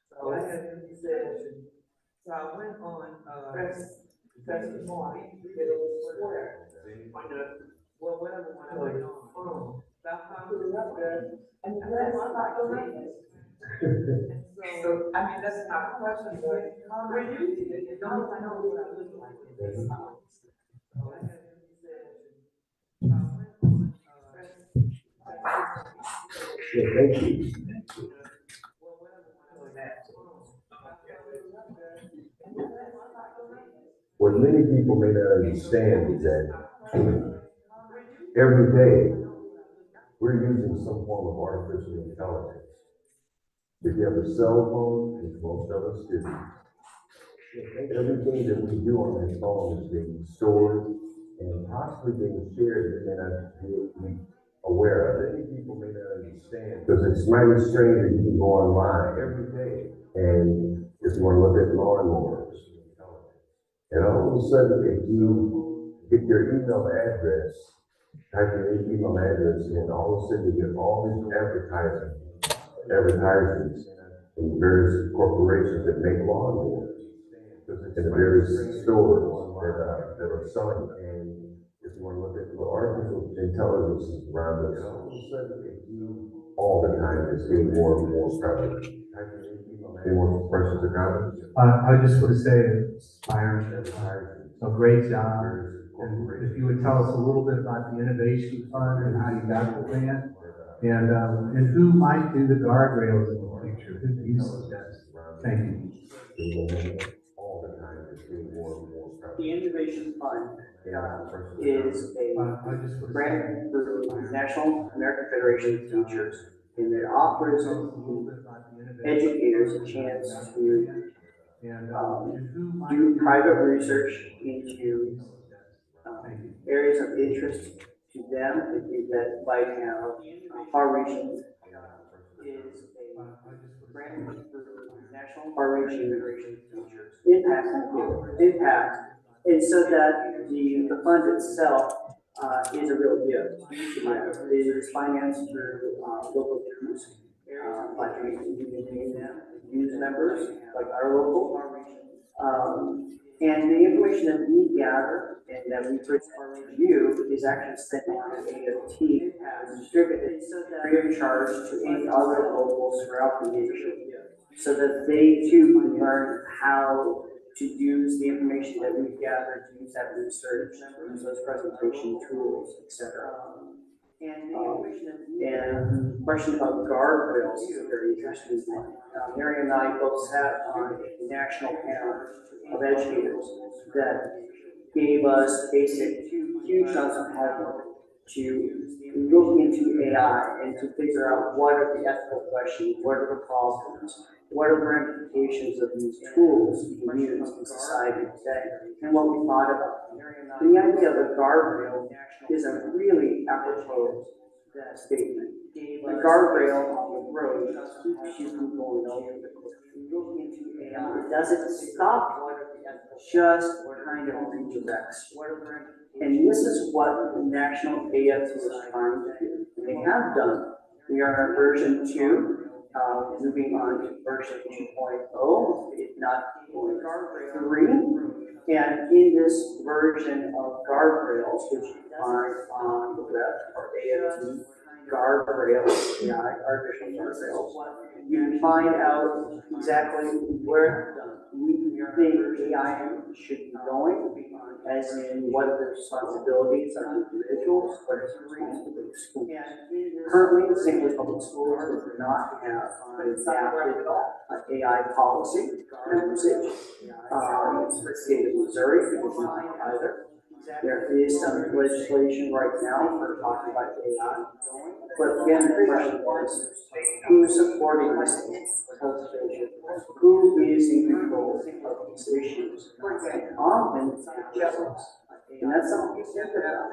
So I had a session. So I went on, press the morning, it was where? Well, whatever, when I went on, Valcom. And that's not the latest. So, I mean, that's not a question, but we're using it, as long as I know what I look like in this house. So I had said, so I went on, Yeah, thank you. well, whatever, when I went What many people may not understand is that every day we're using some form of artificial intelligence. If you have a cell phone, which most of us do, everything that we do on that phone is being stored and possibly being shared, we may not be aware of. Many people may not understand, because it's mighty strange that you can go online every day, and if you want to look at lawnmowers, and all of a sudden, if you get your email address, type your email address, and all of a sudden you get all these advertisements from various corporations that make lawnmowers, and the various stores that are selling it. And if you want to look at the artificial intelligence around us, all of a sudden, all the time, it's getting more and more prevalent. Any more questions or comments? I just want to say, Byron, a great job. And if you would tell us a little bit about the Innovation Fund and how you got the grant, and who might do the guardrails in the future, who do you suggest? Thank you. All the time, it's getting more and more prevalent. The Innovation Fund is a I just want to grant through the National American Federation of Teachers, and it offers educators a chance to do private research into areas of interest to them that might have far-reaching is a grant through the National Far-Reaching Federation of Teachers impact, and so that the fund itself is a real gift. It is financed through local dues, like we can name them, dues members, like our local. And the information that we gather and that we present for review is actually sent out to AFT and distributed free of charge to any other locals throughout the nation, so that they too can learn how to use the information that we've gathered, to use that research, use those presentation tools, etc. And the question about guardrails is a very interesting one. Mary and I both sat on a national panel of educators that gave us basic, huge amounts of homework to look into AI and to figure out what are the ethical questions, what are the problems, what are the ramifications of these tools being used in society today, and what we thought about them. And the idea of a guardrail is a really apropos statement. A guardrail on the road keeps you from going over the cliff. Looking into AI, it doesn't stop, just kind of redirects. And this is what the National AFT is trying to do. And they have done. We are in version 2. Moving on to version 2.0, if not 3. And in this version of guardrails, which you find on the web, or AFT guardrails, AI, artificial guardrails, you can find out exactly where we think AI should be going, as in what are the responsibilities of individuals, what is the responsibility of schools. Currently, St. Louis Public Schools does not have an adapted AI policy and usage. The state of Missouri does not either. There is some legislation right now for talking about AI. But again, the question is, who is supporting this legislation? Who is in control of these issues? Often, it's justice. And that's something we think about.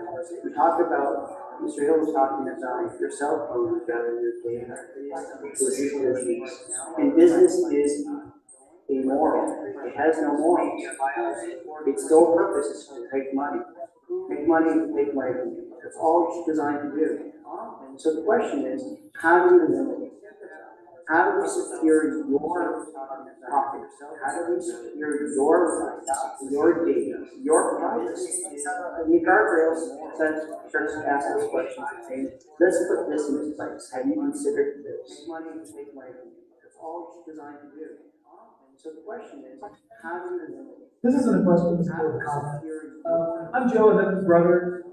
We talked about, Mr. Hill was talking about your cell phone gathering your data. And business is immoral. It has no morals. Its sole purpose is to make money. Make money, make money. That's all it's designed to do. So the question is, how do you limit it? How do we secure your topics? How do we secure your data, your privacy? And the guardrails says, starts to ask those questions, saying, let's put this into place. Have you considered this? Money to take money from you. That's all it's designed to do. So the question is, how do you? This isn't a question, this is more of a comment. I'm Joe, and I'm his brother.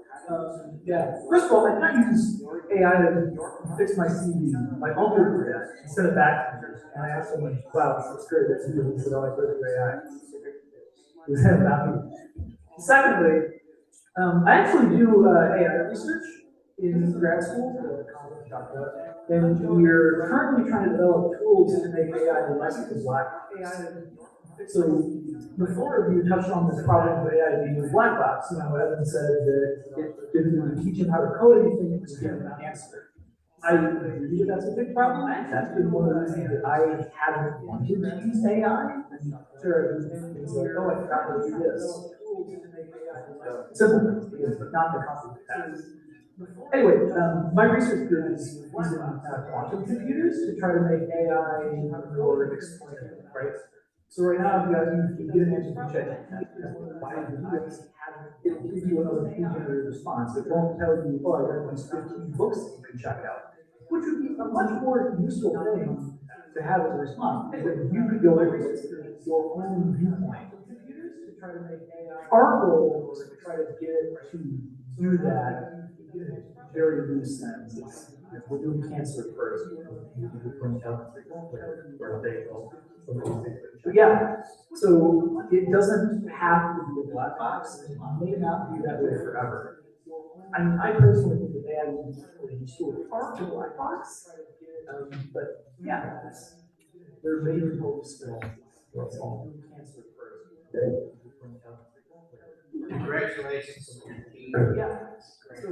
Yeah, first of all, I not use AI to fix my CV. My uncle did that. He sent it back to me, and I asked him, wow, this looks great. It's you. He said, oh, I put it through AI. He said about me. Secondly, I actually do AI research in grad school, and we're currently trying to develop tools to make AI less black. So before you touched on this problem of AI being a black box, Evan said that if you teach him how to code anything, it was given an answer. I agree that that's a big problem. That's been one of the reasons that I haven't wanted to use AI. Sure, it's like, oh, I forgot to do this. Simple things, but not the complicated tasks. Anyway, my research group is using quantum computers to try to make AI more explainable, right? So right now, if you guys get an answer from ChatGPT, why do you do this? It'll give you another pre-generated response. It won't tell you, oh, I read these 15 books that you can check out, which would be a much more useful thing to have as a response. Anyway, you could go and research your own viewpoint. Our goal is to try to get it to do that in a very loose sense. We're doing cancer first. But yeah, so it doesn't have to be a black box. It may not be that way forever. I personally think that they have a historic part of a black box. But yeah, there may be hope still. That's all. Cancer first. Congratulations. Yeah, so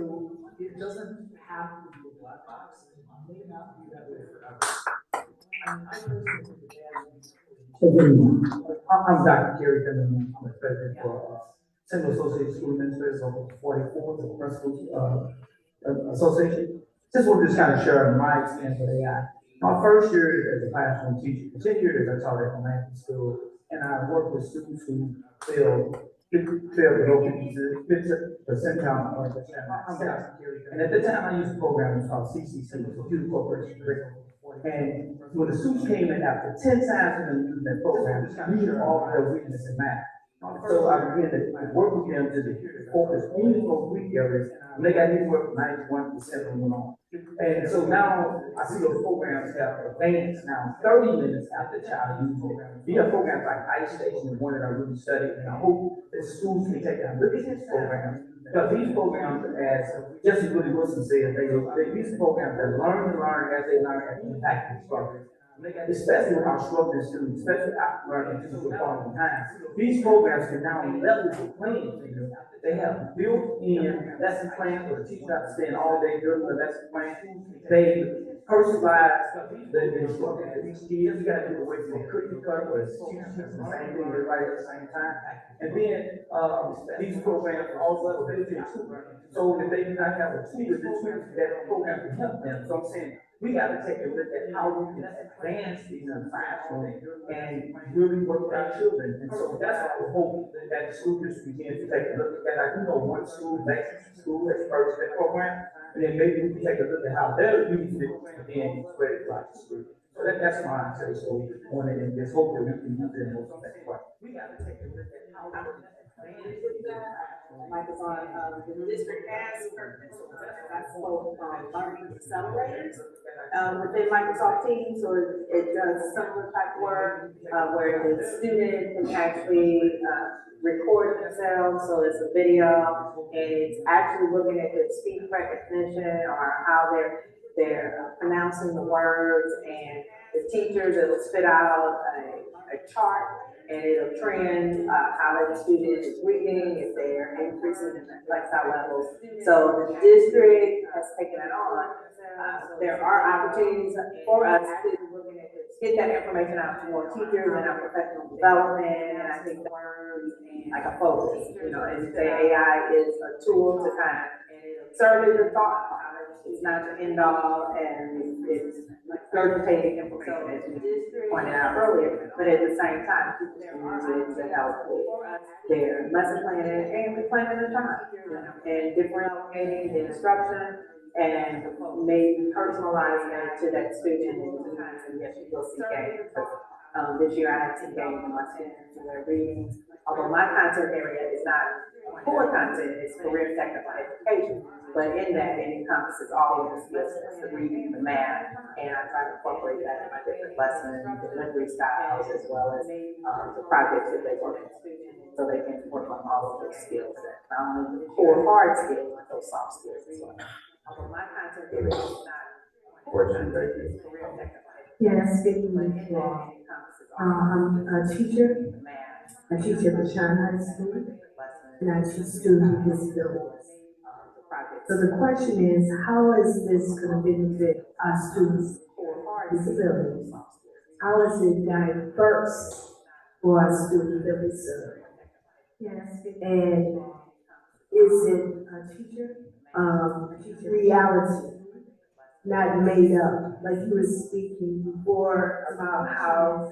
it doesn't have to be a black box. It may not be that way forever. I personally think that they have I'm Dr. Gary Penman. I'm the president for Central Associated School Administrators of 44, the Principals Association. Just want to just kind of share my experience with AI. My first year as a classroom teacher, for 10 years I taught at elementary school, and I worked with students who failed the percentile. And at the time I used a program called CCC, Computer Corporation Curriculum. And when the students came in after 10 times in using that program, we knew all their weakness in math. So I began to work with them to focus only on weak areas, and they got to work 91% of them on. And so now I see those programs have advanced now 30 minutes after the child uses program. We have programs like Ice Station, one that I really studied, and I hope that schools can take a look at these programs. Because these programs, as Jesse Woody Wilson said, they use programs that learn as they learn at the active structure. Especially with our struggling students, especially after learning to do quality time. These programs can now level the playing field. They have built-in lesson plans for the teacher to stay all day during the lesson plan. They personalize the instruction for each kid. You gotta get away from a cookie cutter where it's teachers teaching the same thing everybody at the same time. And then these programs are also built-in too. So if they do not have a tutor, that program can help them. So I'm saying, we got to take a look at how we can advance these in the classroom and really work with our children. And so that's why I hope that the school district begins to take a look at that. I do know one school, Lexington School, has purchased that program, and then maybe we can take a look at how they're using it and then spread it throughout the school. So that's my answer. So on it, and just hope that we can use it in most effective way. We got to take a look at how we can advance Microsoft, the district has that's called learning accelerators within Microsoft Teams, so it does similar type work where the student can actually record themselves, so it's a video, and it's actually looking at their speech recognition or how they're pronouncing the words, and the teachers will spit out a chart. And it'll trend how the student is reading, if they're increasing in the lifestyle levels. So the district has taken it on. There are opportunities for us to get that information out to more teachers and our professional development. And I think the word like a focus, and say AI is a tool to kind of serve as a thought It's not the end all, and it's regurgitated information, as we pointed out earlier. But at the same time, people can use it to help with their lesson planning and replanning the time. And differentiating the instruction and maybe personalizing it to that student and the times and yes, you will see games. This year I had some games in my students who were reading, although my content area is not core content, it's career technical education. But in that, it encompasses all of the skills, the reading, the math, and I try to incorporate that in my different lessons, delivery styles, as well as the projects that they work on, so they can work on all of those skills, not only the core hard skills, but those soft skills as well. Although my content area is not Question, thank you. career technical education. Yes, speaking with you all. I'm a teacher at the Shine High School, and I teach students with disabilities. So the question is, how is this going to benefit our students with disabilities? How is it diverse for our students that we serve? Yes. And is it reality, not made up? Like you were speaking before about how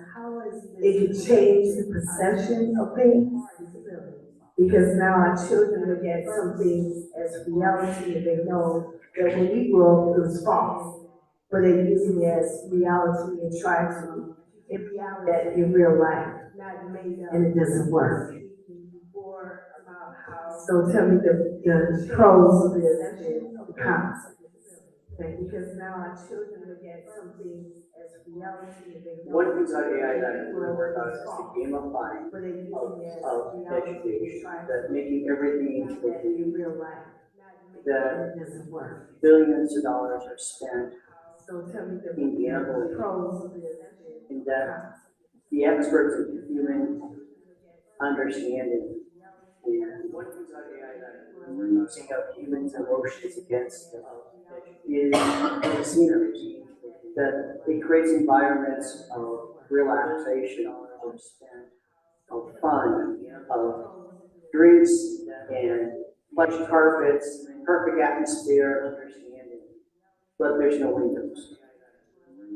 it could change the perception of things. Because now our children look at some things as reality and they know that when we grew up it was false. But they're using it as reality and try to implement that in real life. And it doesn't work. So tell me the pros of this and the cons. Because now our children look at some things as reality and they know. One of the things about AI that I want to work on is the gamifying of education, that making everything In real life. that It doesn't work. billions of dollars are spent So tell me in the gambling, pros of this. and that the experts in human understanding and one of the things about AI that we're using of humans' emotions against is the scenery, that it creates environments of relaxation, of fun, of drinks and plush carpets, perfect atmosphere, understanding. But there's no windows.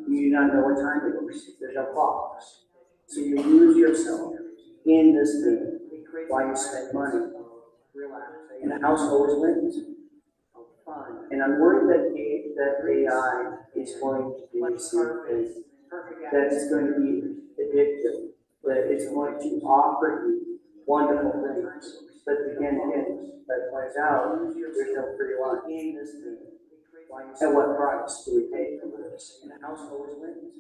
You do not know what time it is. There's no clocks. So you lose yourself in this thing while you spend money. And the house always wins. And I'm worried that AI is going to do something that is going to be addictive, that it's going to offer you wonderful things. But again, that plays out, there's no free lunch in this thing. At what price do we pay for this? And the house always wins.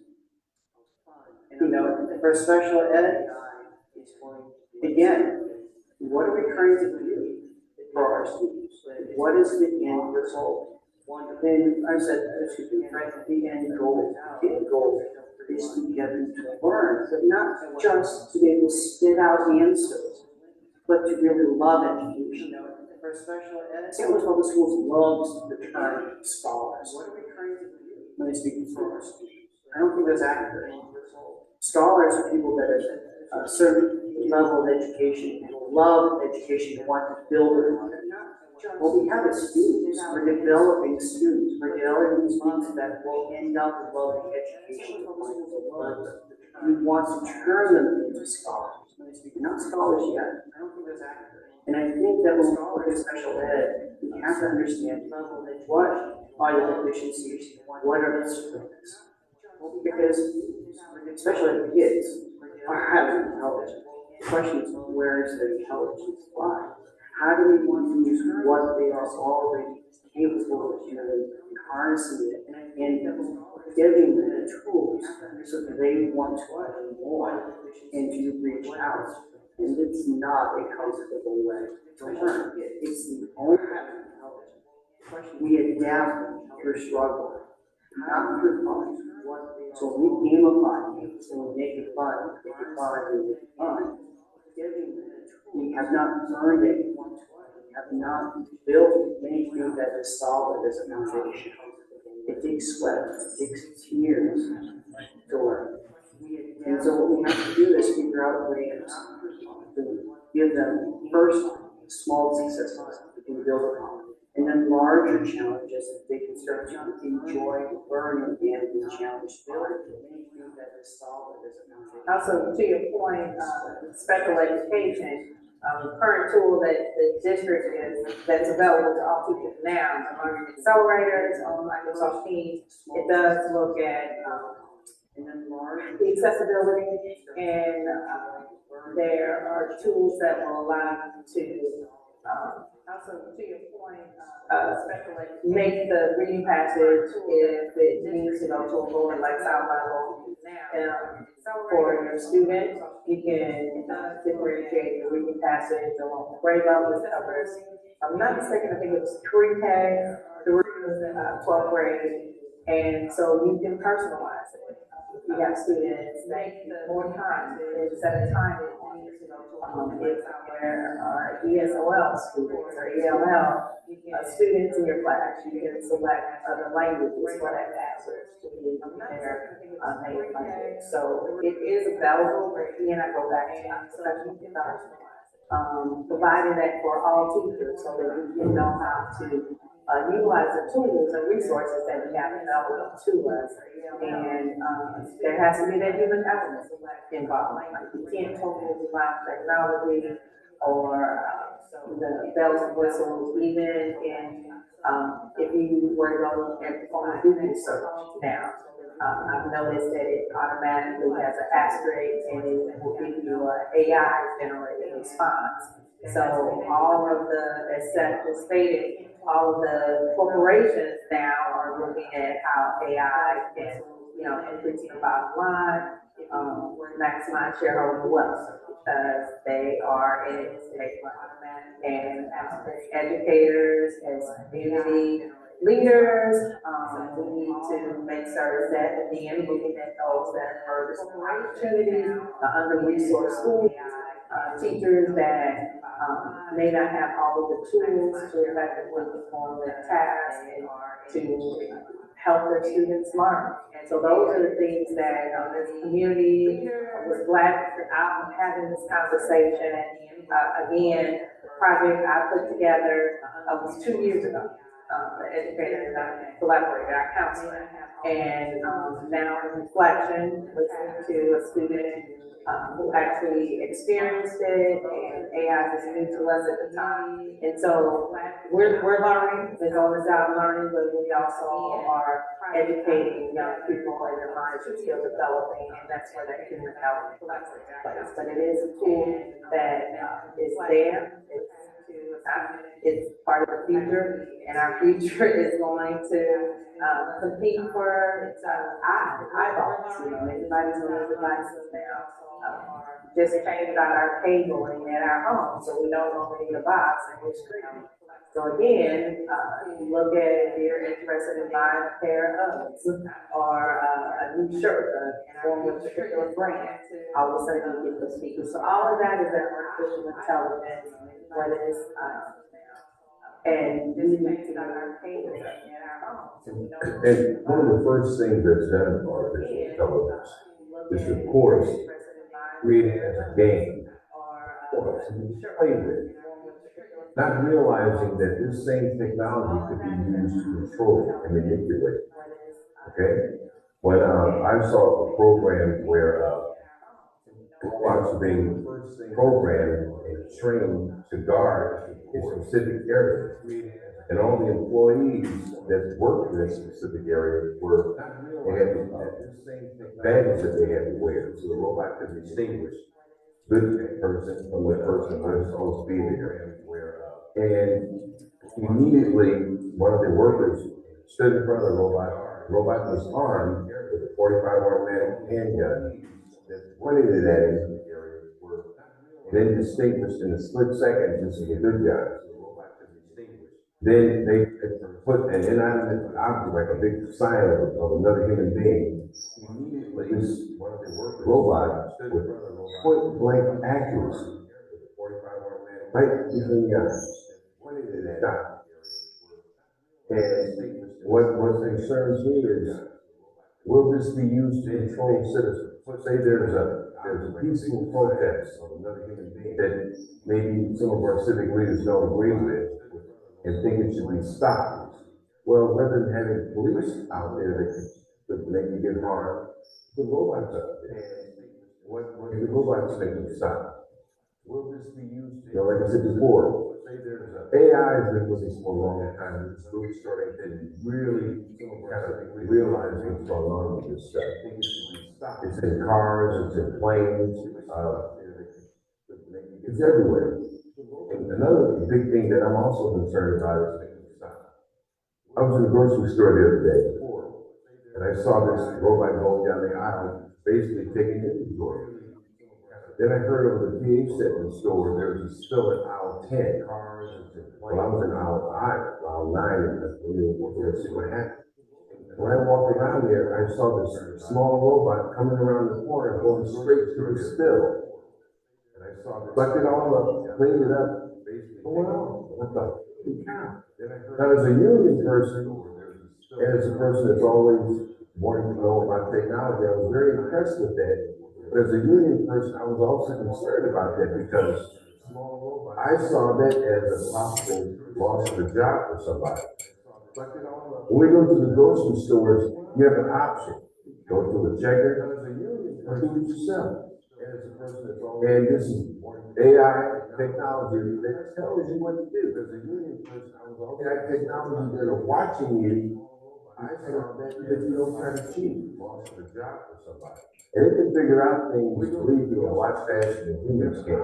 You know, for special ed, again, what are we trying to do for our students? What is the end result? And I said, the end goal is to get them to learn, but not just to be able to spit out answers, but to really love education. For special ed, St. Louis Public Schools loves the term scholars. When they speak for our students, I don't think that's accurate. Scholars are people that are a certain level of education and love education and want to build on it. What we have is students. We're developing students. We're developing students that will end up loving education. We want to turn them into scholars. Not scholars yet. I don't think that's accurate. And I think that when we look at special ed, we have to understand what are the deficiencies, what are the strengths. Because special ed kids are highly intelligent. The question is, where is their intelligence lie? How do we use what they are already capable of doing, harnessing it, and giving them the tools so that they want to learn more and to reach out? And it's not a comfortable way to learn. It's the only intelligence. We adapt through struggle, not through fun. So when we gamify it, and we make it fun, we have not learned it. We have not built anything that is solid as a foundation. It takes sweat, it takes tears to learn. And so what we have to do is figure out ways to give them first small successes we can build upon. And then larger challenges that they can start to enjoy learning and be challenged for. That is solid as a foundation. Also, to your point, special education, the current tool that the district that's available to all teachers now, the learning accelerators on Microsoft Teams, it does look at, And then large. the accessibility, and, there are tools that will allow you to, also to your point, make the reading passage if it needs to go to a lower lifestyle level. For your student, you can differentiate the reading passage along the grade level it covers. If I'm not mistaken, I think it was pre-K through 12th grade, and so you can personalize it. If you have students that need more time, instead of time, if there are ESOL students or ELL students in your class, you can select other languages for that passage to be their native language. So it is available, but again, I go back to special providing that for all teachers so that we can know how to utilize the tools and resources that we have available to us. And there has to be that human element involved. Like you can't totally rely on technology or the bells and whistles, even in if you were to go and perform a Google search now. I've noticed that it automatically has an asterisk and it will give you an AI generated response. So all of the, as Seth just stated, all of the corporations now are looking at how AI can, increase the bottom line, maximize shareholder wealth, because they are in it to make money. And as educators, as community leaders, we need to make certain that again, looking at those that are opportunities, under-resourced schools, teachers that may not have all of the tools to effectively perform their tasks and to help their students learn. And so those are the things that this community was glad that I'm having this conversation. Again, the project I put together was 2 years ago. The educator and I collaborated, our counselor. And now in reflection, listening to a student who actually experienced it, and AI was new to us at the time. And so we're learning, there's all this out learning, but we also are educating young people in their minds and skill developing, and that's where that human element plays. But it is a tool that is there. It's part of the future, and our future is going to compete for eyeballs. Everybody's on their devices now. Just changed out our cabling at our home, so we don't normally need a box and we're streaming. So again, look at if you're interested in buying a pair of Uggs or a new shirt from a particular brand, all of a sudden you get the speakers. So all of that is that artificial intelligence, whether it's and we need to got our cabling at our home. So we don't. And one of the first things that's done with artificial intelligence is, of course, creating a game for us to play with. Not realizing that this same technology could be used to control and manipulate. Okay? When I saw a program where robots are being programmed and trained to guard a specific area. And all the employees that worked in this specific area they had badges that they had to wear, so the robot could distinguish good person from the person who was supposed to be there. And immediately, one of the workers stood in front of the robot. The robot was armed with a 45 automatic handgun that pointed it at him, then distinguished in a split second, this is a good guy. Then they put an inanimate object, like a big sign of another human being. This robot with point blank accuracy, right between the eyes, shot. And what concerns me is, will this be used to control citizens? Say there's a peaceful protest that maybe some of our civic leaders don't agree with, and think it should be stopped. Well, rather than having police out there that could make you get harmed, the robots out there. What the robots make them stop? Will this be used? You know, like I said before, AI has been with us for a long time. It's really starting to really kind of realize what's going on with this stuff. It's in cars, it's in planes, it's everywhere. And another big thing that I'm also concerned about is I was in the grocery store the other day, and I saw this robot going down the aisle, basically taking inventory. Then I heard over the PA set in the store, there was a spill in aisle 10. Well, I was in aisle 9, and I really wanted to see what happened. When I walked around there, I saw this small robot coming around the corner, going straight to the spill. And I saw it, sucked it all up, cleaned it up. Oh, wow, what the cow? Now, as a union person, and as a person that's always wanting to know about technology, I was very impressed with that. But as a union person, I was also concerned about that because I saw that as a possible loss of a job for somebody. When we go to the grocery stores, you have an option. Go to a checker or do it yourself. And this is AI technology that tells you what to do. As a union person, AI technology that are watching you. I saw that you don't try to cheat, lost a job for somebody. And it can figure out things, believe me, a lot faster than humans can.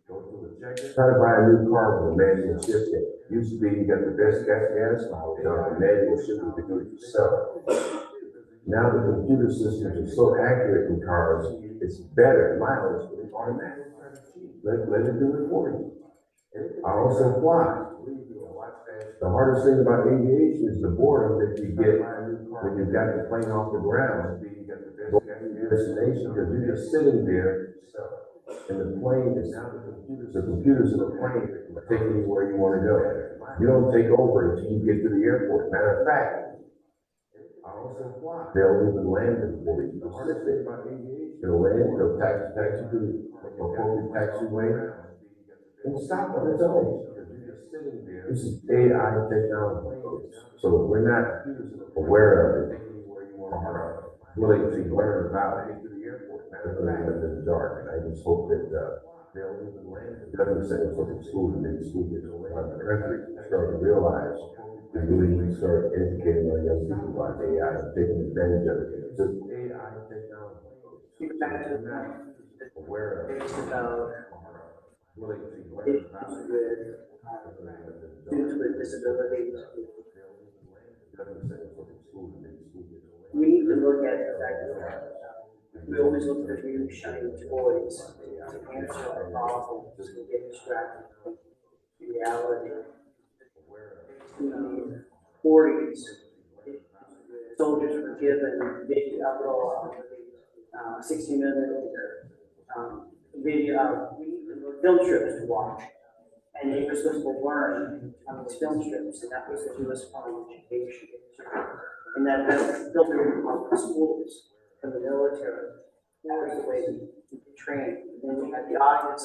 Try to buy a new car with a manual shift in. Used to be you got the best gas mileage on the manual shift, you can do it yourself. Now the computer systems are so accurate in cars, it's better mileage, but it's automatic. Let it do it for you. I also fly. The hardest thing about aviation is the boredom that you get when you've got the plane off the ground. Destination, because you're just sitting there, and the plane is now the computers in the plane are taking you where you want to go. You don't take over until you get to the airport. Matter of fact, I also fly. They'll even land before you. The hardest thing about aviation, they'll land, they'll taxi to the appropriate taxiway, and stop on its own. This is AI technology, so if we're not aware of it, or really to learn about it, we're going to live in the dark. And I just hope that it doesn't send us to school and then school gets around the country start to realize and really start educating our young people about AI and taking advantage of it. It's just AI technology. We're not aware of it. Really to learn about it. Students with disabilities. We need to look at the fact that we always look for new shiny toys to answer our problems and get distracted from reality. In the 40s, soldiers were given video, 60-minute video film strips to watch. And he was supposed to learn on these film strips, and that was the U.S. Army education. And that filtered from the schools, from the military. That was the way we trained. And then we had the audience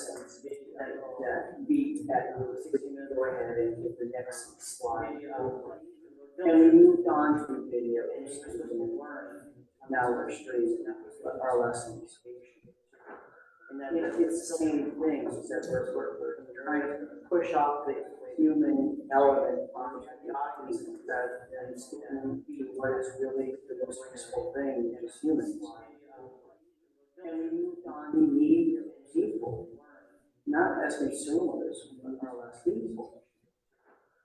that beat at 60 minutes go ahead and get the next slide. And we moved on to videos because we learned. Now we're streaming our lessons. And that it's the same thing, except we're trying to push off the human element on the audience and be what is really the most useful thing as humans. And we moved on, we need people, not as consumers, but as people.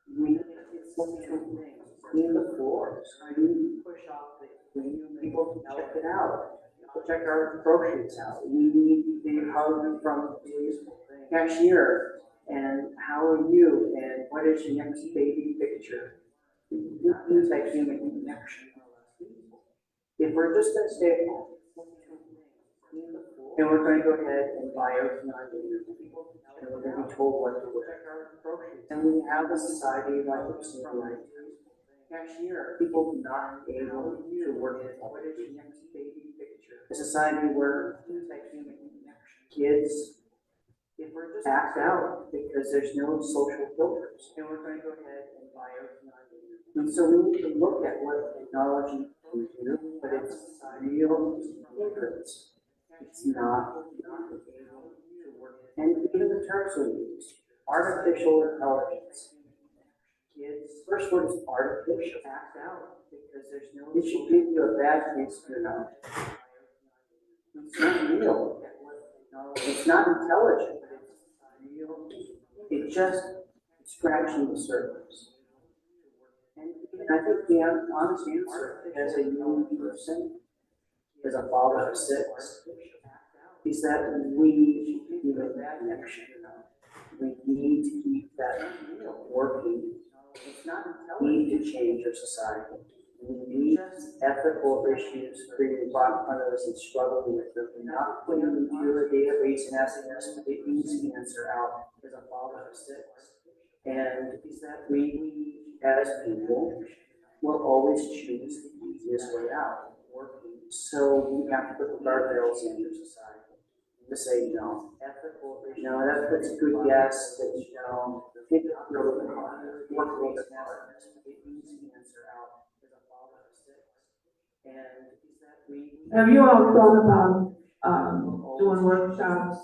It's one two things. Clean the floors. I need to push off the human people to check it out. Check our groceries out. We need to be heard from the cashier. And how are you? And what is your next baby picture? Use that human connection. If we're just going to stay at home, and we're going to go ahead and buy everything on the and we're going to be told what to wear. And we have a society like this in the United States. Cashier, people not able to work at home. What is your next baby picture? A society where human connection, kids if we're just act out because there's no social filters, and we're going to go ahead and buy everything on the internet. And so we need to look at what technology can do, but it's real difference. It's not able to work. And even the terms we use, artificial intelligence. Kids, first word is artificial, act out, because there's no, it should give you a bad taste in your mouth. It's not real. It's not intelligent, but it's real. It just scratching the surface. And I think the honest answer as a young person, as a father of six, is that we need to keep that connection. We need to keep that working. We need to change our society. We need ethical issues created by front of us and struggling with them. Not putting them into a database and asking us to get an easy answer out as a father of six. And is that we as people will always choose the easiest way out, working. So we have to put the guardrails in your society to say no. Ethical, that's a good guess, that think a little bit harder, work a little bit harder, get an easy answer out as a father of six. And is that we Have you all thought about, doing workshops,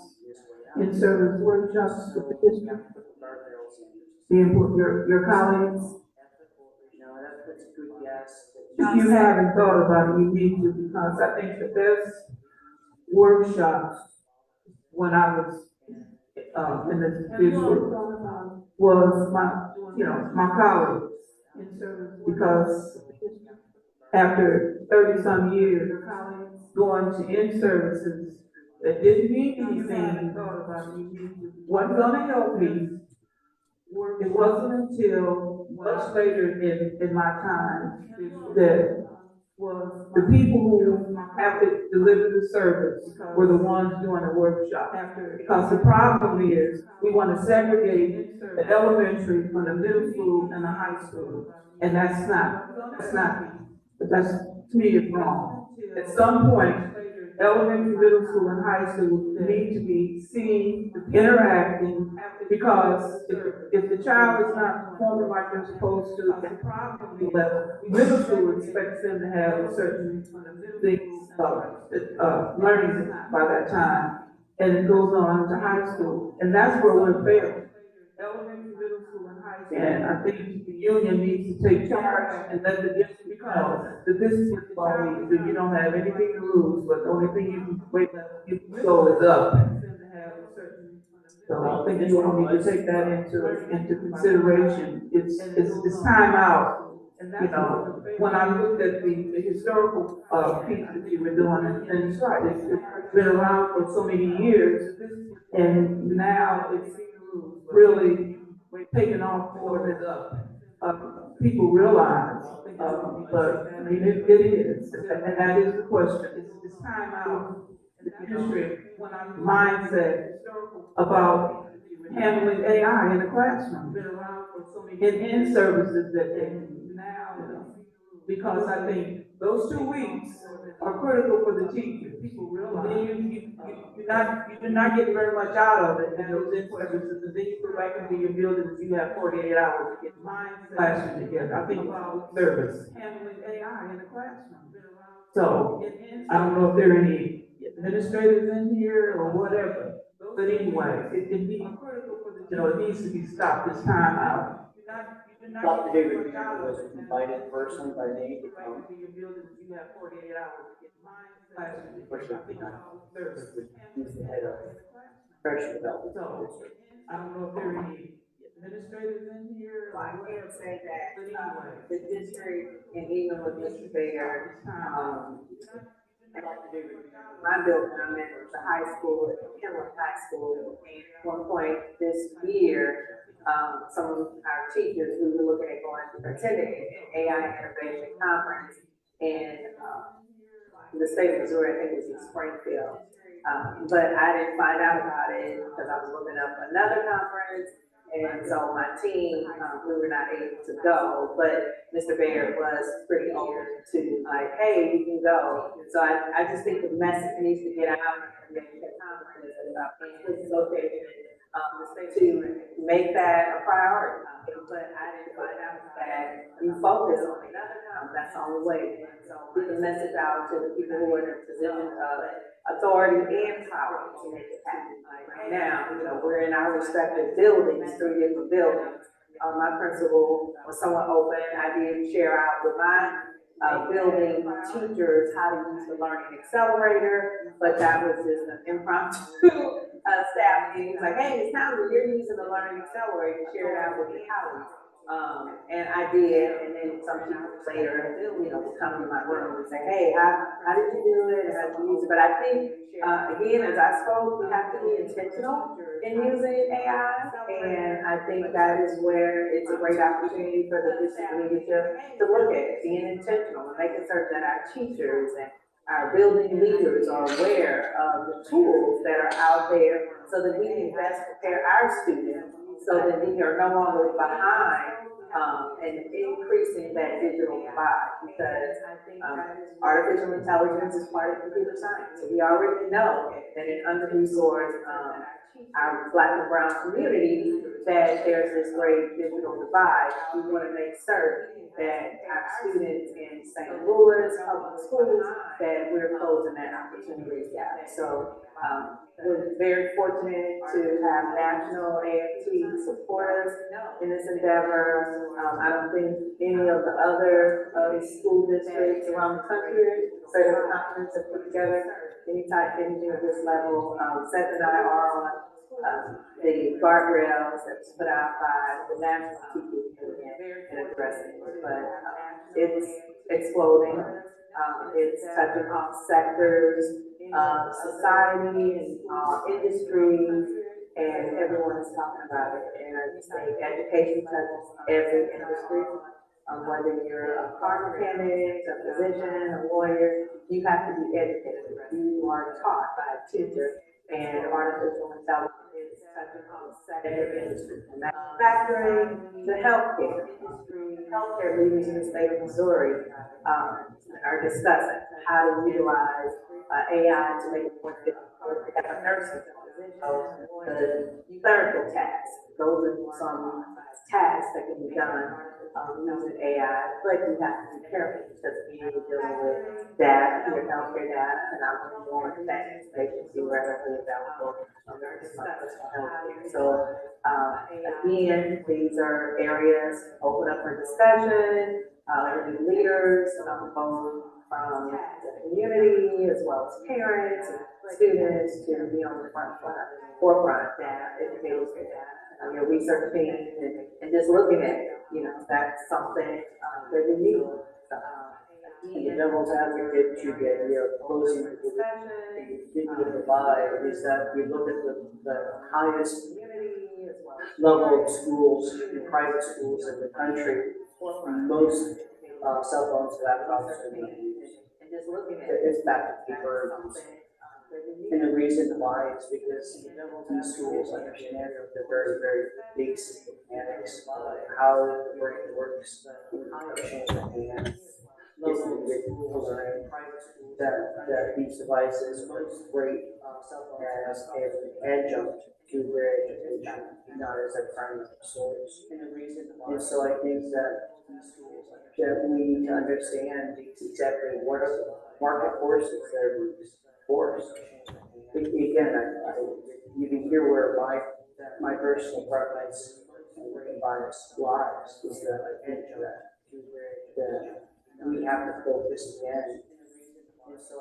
in-service workshops with the district? Your colleagues? That's a good guess. If you haven't thought about it, you need to, because I think the best workshops when I was, in the district was my colleagues. Because after 30-some years going to in-services that didn't mean anything, wasn't gonna help me. It wasn't until much later in my time that the people who have to deliver the service were the ones doing the workshop. Because the problem is, we want to segregate the elementary from the middle school and the high school. And that's to me, it's wrong. At some point, elementary, middle school, and high school need to be seen, interacting, because if the child is not performing like they're supposed to, at the property level, middle school expects them to have a certain things, learning by that time, and it goes on to high school, and that's where we're failing. Elementary, middle school, and high school, and I think the union needs to take charge and let the district know that this is what we do. You don't have anything to lose, but the only thing you can go is up. So I think you all need to take that into consideration. It's time out. When I looked at the historical piece that you were doing, and it's right, it's been around for so many years, and now it's really taken off for it. People realize, but I mean, it is, and that is the question. It's time out the district mindset about handling AI in the classroom, in services that they now, because I think those 2 weeks are critical for the teachers. People realize you do not get very much out of it in those in-services, and then you go back into your buildings, you have 48 hours to get classroom together. I think about service, handling AI in the classroom. So, I don't know if there are any administrators in here or whatever, but anyway, it needs to be stopped this time out. Dr. David was invited personally by Nate to come. He's the head of professional development. So, I don't know if there are any administrators in here. Well, I can say that, the district, and even with Mr. Bayer, my building, I'm at the high school, Kenwood High School, and at one point this year, some of our teachers who were looking at going to attend an AI Innovation Conference in, the state of Missouri, I think it was in Springfield. But I didn't find out about it because I was looking up another conference, And so my team, we were not able to go, but Mr. Baird was pretty open to like, hey, you can go. So I just think the message needs to get out and make the conference about places located, to make that a priority. But I didn't find out that you focus on it, that's the only way. So get the message out to the people who are in a position of authority and power to make it happen. Like right now, we're in our respective buildings, 3 different buildings. My principal was somewhat open. I did share out with my building teachers how to use the learning accelerator, but that was just an impromptu staff meeting. It's like, hey, it's time that you're using the learning accelerator, share it out with the colleagues. And I did, and then some people later, would come to my room and say, hey, how did you do it? And how did you use it? But I think, again, as I spoke, we have to be intentional in using AI. And I think that is where it's a great opportunity for the district leadership to look at it, being intentional and making certain that our teachers and our building leaders are aware of the tools that are out there so that we can best prepare our students so that we are no longer behind and increasing that digital divide, because artificial intelligence is part of computer science. So we already know that in under-resourced our Black and brown community, that there's this great digital divide. We want to make certain that our students in St. Louis public schools, that we're closing that opportunity gap. So we're very fortunate to have national AFT support us in this endeavor. I don't think any of the other school districts around the country, federal conference, have put together anything of this level. Seth and I are on the guardrails that's put out by the National Teachers Union and addressing it. But it's exploding. It's touching all sectors of society and industries, and everyone is talking about it. And I just think education touches every industry. Whether you're a car mechanic, a physician, a lawyer, you have to be educated. You are taught by a teacher, and artificial intelligence is touching on every industry, from manufacturing to healthcare. Healthcare leaders in the state of Missouri are discussing how to utilize AI to make it more difficult for nursing, the clerical tasks. Those are some tasks that can be done using AI, but you have to be careful because you're dealing with data, your healthcare data, and I'm more than that information to readily available. So, again, these are areas open up for discussion, with leaders, both from the community as well as parents and students to be on the forefront that educators get that. Your research team and just looking at it, that's something that we need. The devil's advocate to the idea of closing the digital divide is that we look at the highest level of schools, in private schools in the country, most cell phones, laptops, and it's back to paper. And the reason why is because these schools understand the very, very basic mechanics of how the brain works, and individuals learn that these devices are great as an adjunct to their education, not as a primary source. And so I think that we need to understand exactly what are the market forces that are being forced. Again, you can hear where my personal preference and bias lies is that I think that we have to focus again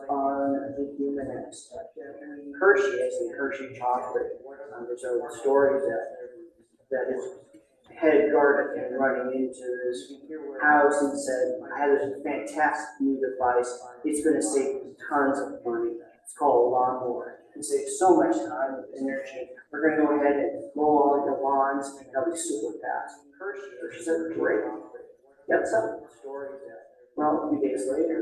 on the human aspect. Hershey, as in Hershey chocolate, there's a story that his head garden came running into his house and said, I have this fantastic new device. It's going to save tons of money. It's called a lawnmower. It saves so much time and energy. We're going to go ahead and mow all the lawns, and it'll be super fast. Hershey said, great. That's some story that, well, a few days later,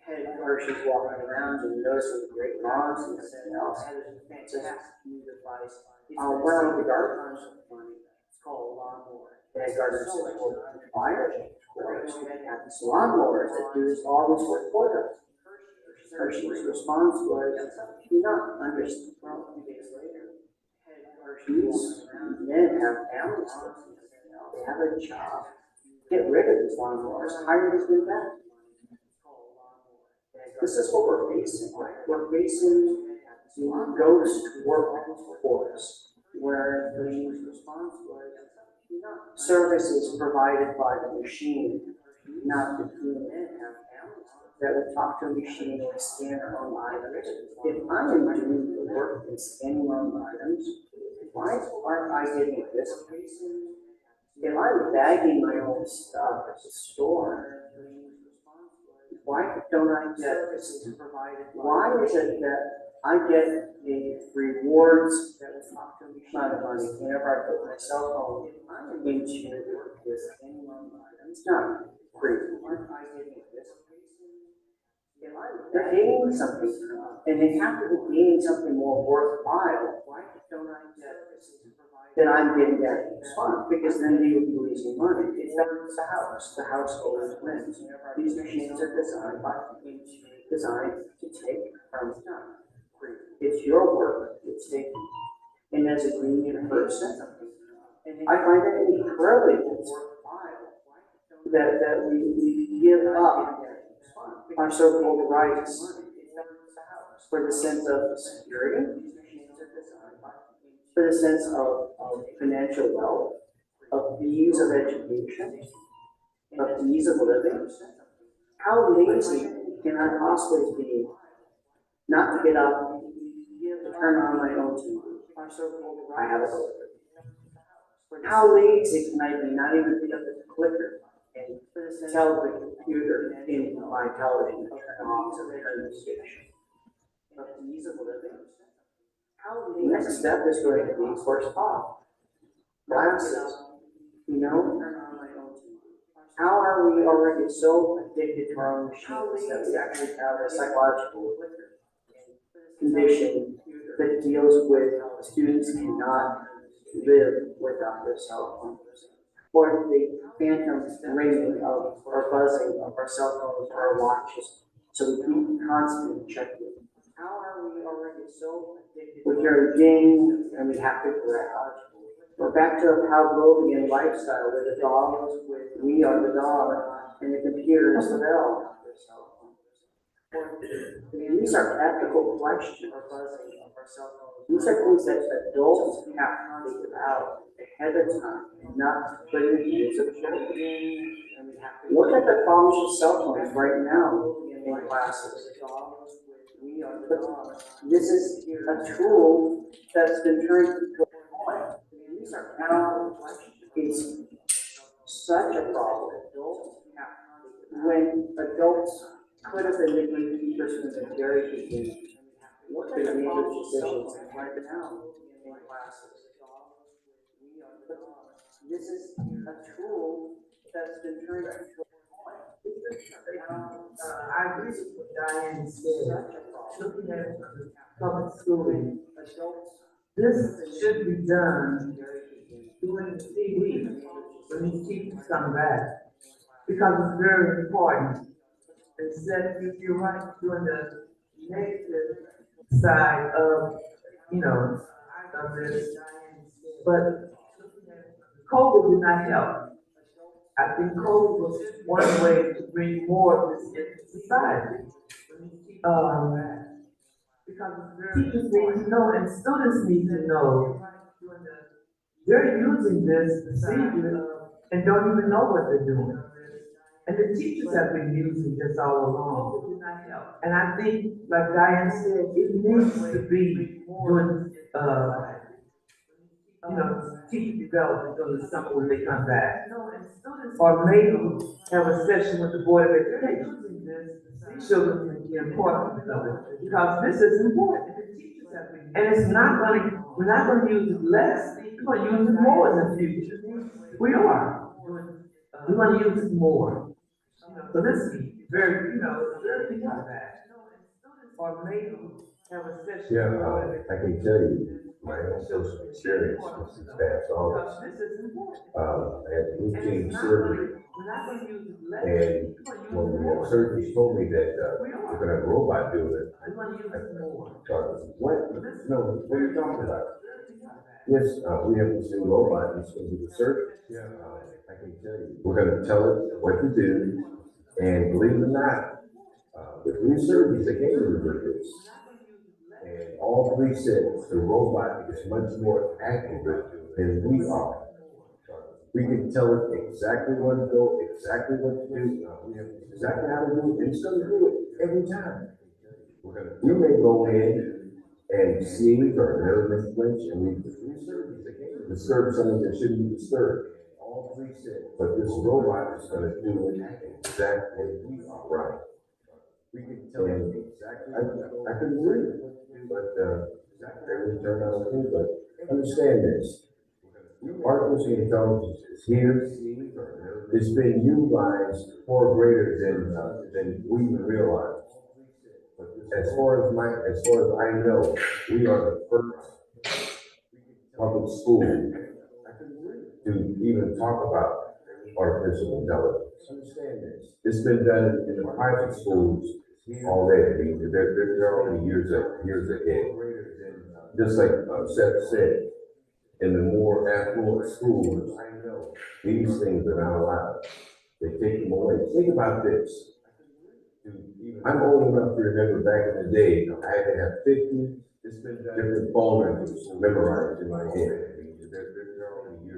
Hershey's walking around and noticing the great lawns and said, oh, I have this fantastic new device. Where are the gardens? It's called They garden fire, have these lawnmowers that do all this work for them. Hershey's response was, do not understand. Well, 2 days later, Hershey's men have families, they have a job. Get rid of these lawnmowers, hire these new men. This is what we're facing, right? We're facing the ghost workforce, where the response was services provided by the machine, not the human that would talk to a machine or scan our own items. If I am doing the work and scanning my own items, why aren't I getting this? If I'm bagging my own stuff at the store, why don't I get this provided? Why is it that I get the rewards amount of money whenever I put my cell phone into this? It's not free. They're gaining something, and they have to be gaining something more worthwhile. Why don't I get that I'm getting that response? Because then they would be losing money. It's the house. The house always wins. These machines are designed to take from time. It's your work. It's taken. And as a green person, I find that incredibly worthwhile that we give up our so-called rights for the sense of security, for the sense of financial wealth, of ease of education, of ease of living. How lazy can I possibly be not to get up, to turn on my own TV? I have it over. How lazy can I be not even pick up the clicker and tell the computer in my television to turn off or turn the station? Of ease of living. The next step is going to be, of course, off. Glasses. You know? How are we already so addicted to our own machines that we actually have a psychological condition that deals with students cannot live without their cell phones? Or the phantom ringing of or buzzing of our cell phones or our watches, so we keep constantly checking. How are we already so addicted? We hear a ding and we have to grab. We're back to a Pavlovian lifestyle where the dog is with, we are the dog, and the computer is the bell. These are ethical questions. These are things that adults have to think about ahead of time, not put in the hands of children. Look at the problems with cell phones right now in classes. This is a tool that's been turned into a toy. Now, it's such a problem when adults could have been making teachers from the very beginning. What are the major decisions right now in classes? This is a tool that's been turned into a toy. I agree with what Diane said. Looking at public schooling, this should be done during the 3 weeks when these teachers come back, because it's very important. Instead, you're right, doing the negative side of, of this, but COVID did not help. I think COVID was one way to bring more of this into society. Because teachers need to know and students need to know they're using this procedure and don't even know what they're doing. And the teachers have been using this all along. And I think, like Diane said, it needs to be doing, teacher development during the summer when they come back. Or maybe have a session with the Board of Education. Show them the importance of it, because this is important. And it's not gonna, we're not gonna use it less, we're gonna use it more in the future. We are. We're gonna use it more. So this is very, very big on that. Or maybe have a session. Yeah, I can tell you, my own personal experience with these past audits. Because this is important. I had And routine it's not surgery, like, we're not gonna use less, and we're when gonna use the more. surgeons told me that, We we're are, gonna have a robot do it, we're gonna use more. what? No, what are you talking about? Yes, we have this new robot, it's gonna do the surgery. I can tell you, we're gonna tell it what to do, and believe it or not, the three surgeons that came to this, and all three said the robot is much more accurate than we are. We can tell it exactly where to go, exactly what to do, exactly how to do it, and it's gonna do it every time. We may go in and see or nervous flinch, and we disturb something that shouldn't be disturbed. All three said, but this robot is gonna do it exactly right. We can tell it exactly. I can agree, but everything turned out okay. But understand this: artificial intelligence is here. It's been utilized far greater than we even realize. As far as I know, we are the first public school to even talk about artificial intelligence. Understand this. It's been done in the private schools already. I mean, they're already years ahead. Just like Seth said, in the more affluent schools, these things are not allowed. They take them away. Think about this. I'm old enough to remember back in the day, I had to have 50 different phone numbers memorized in my head.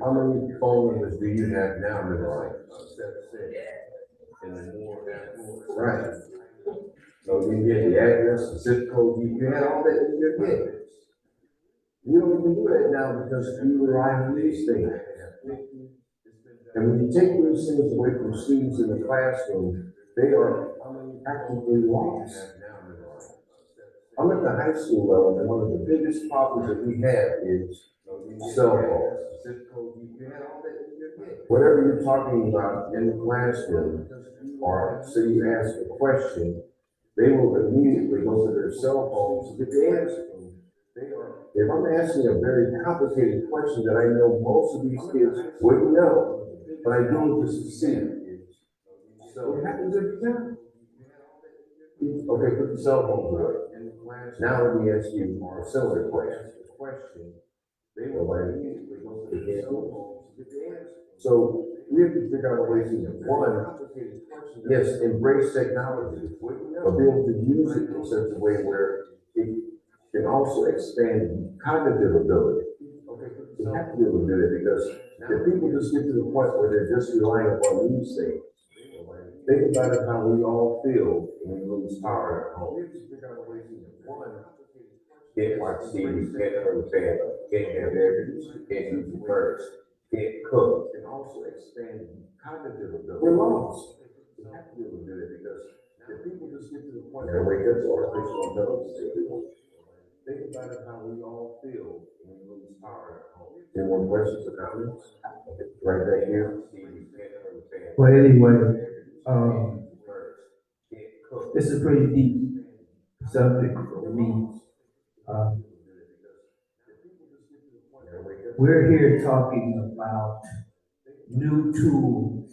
How many phone numbers do you have now memorized? In the more affluent, right? So you get the address, the zip code, you had all that in your head. You don't even do that now because you rely on these things. And when you take those things away from students in the classroom, they are actively lost. I'm at the high school level, and one of the biggest problems that we have is cell phones. Whatever you're talking about in the classroom, or say you ask a question, they will immediately go to their cell phones to get the answer. If I'm asking a very complicated question that I know most of these kids wouldn't know, but I do it just to see it. So it happens every time. Okay, put the cell phone away. Now let me ask you a similar question. They will immediately go to the cell phone. So we have to figure out a way to, one, yes, embrace technology, but be able to use it in such a way where it can also expand cognitive ability. You have to be able to do that because if people just get to the point where they're just relying upon these things, think about it how we all feel when we lose power at home. Can't watch TV, can't go to bed, can't have air conditioning, can't use the furnace, can't cook. And also expand cognitive ability. We're lost. You have to be able to do that because if people just get to the point where they wake up to artificial intelligence, think about it how we all feel when we lose power at home. Any more questions or comments? Right back here. Well, anyway, this is a pretty deep subject for me. We're here talking about new tools.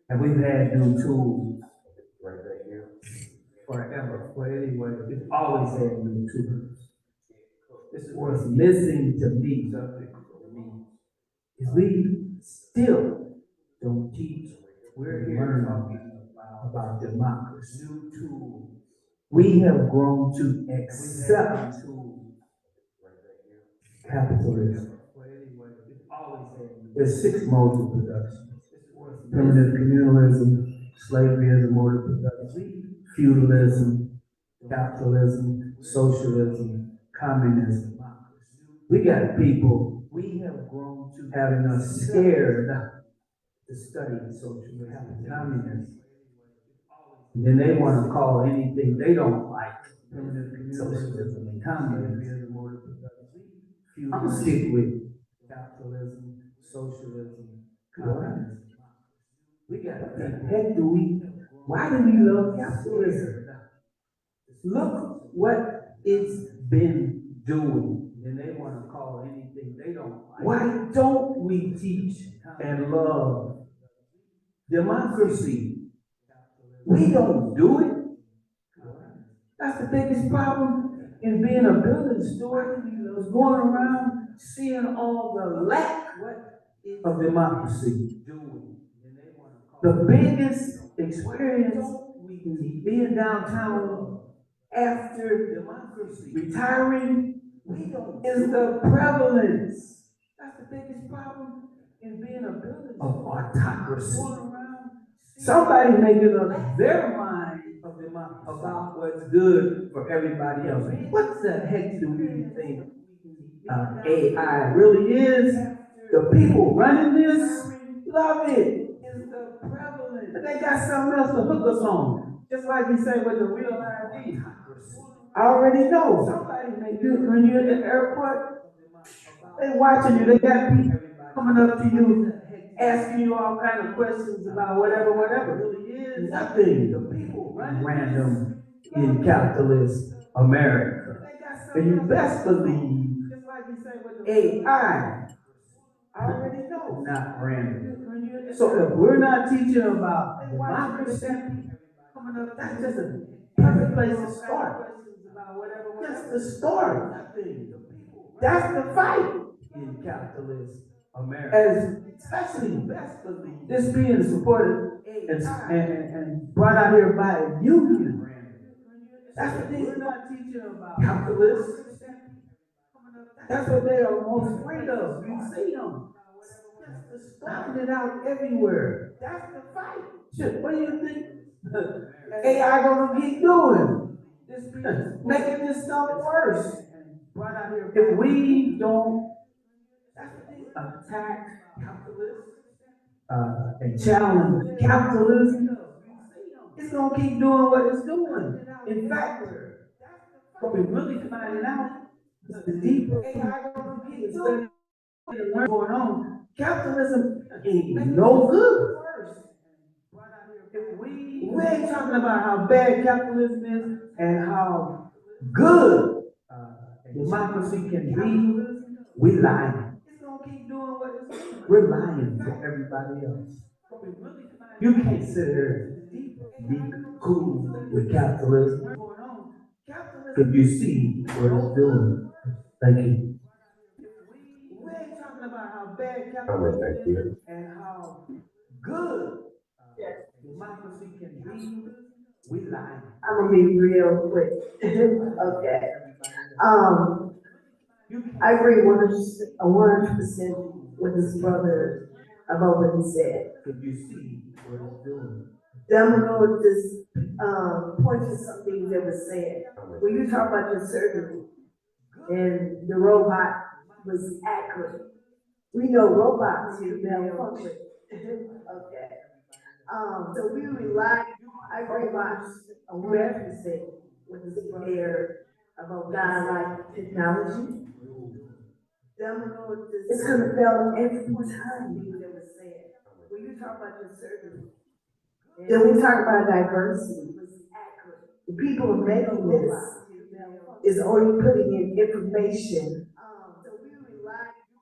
And we've had new tools forever. But anyway, we've always had new tools. This is what's missing to me, subject for me, is we still don't teach. We're here talking about democracy. New tools. We have grown to accept capitalism. There's 6 modes of production: primitive communalism, slavery as a mode of production, feudalism, capitalism, socialism, communism. We got people, we have grown to having us scared to study socialism, communism. And then they want to call anything they don't like socialism and communism. I'm gonna stick with capitalism, socialism, communism. We got why do we love capitalism? Look what it's been doing, then they wanna call anything they don't like. Why don't we teach and love democracy? We don't do it. That's the biggest problem in being a building steward, is going around seeing all the lack of democracy. The biggest experience being downtown after democracy, retiring, is the prevalence. That's the biggest problem in being a building of autocracy. Somebody making up their mind about what's good for everybody else. What the heck do we think AI really is? The people running this love it. They got something else to hook us on. Just like you say with the real ID. I already know. Somebody make you, when you're in the airport, they watching you. They got people coming up to you, asking you all kind of questions about whatever. Nothing. The people random in capitalist America. And you best believe AI. I already know. Not random. So if we're not teaching about democracy, that's just a perfect place to start. Just the start. That's the fight in capitalist America. As especially this being supported and brought out here by a union. That's what they're not teaching about capitalists. That's what they are most afraid of. You see them. Starting it out everywhere. That's the fight. Shit, what do you think AI gonna keep doing? Making this stuff worse. If we don't attack capitalism and challenge capitalism, it's gonna keep doing what it's doing. In fact, what we really finding out is the deeper AI gonna keep doing what's going on. Capitalism ain't no good. We ain't talking about how bad capitalism is and how good democracy can be. We lying. We're lying to everybody else. You can't sit here and be cool with capitalism if you see what it's doing. Thank you. We ain't talking about how bad capitalism is and how good democracy can be. We lying. I'm gonna be real quick. Okay. I agree 100% with his brother about what he said. If you see what it's doing. Then I'm gonna just, point to some things that were said. When you talk about your surgery and the robot was accurate, we know robots malfunction. Okay. So we rely, I agree much on what you said with this prayer about God-like technology. It's gonna fail every time that was said. When you talk about your surgery, then we talk about diversity. The people are making this is only putting in information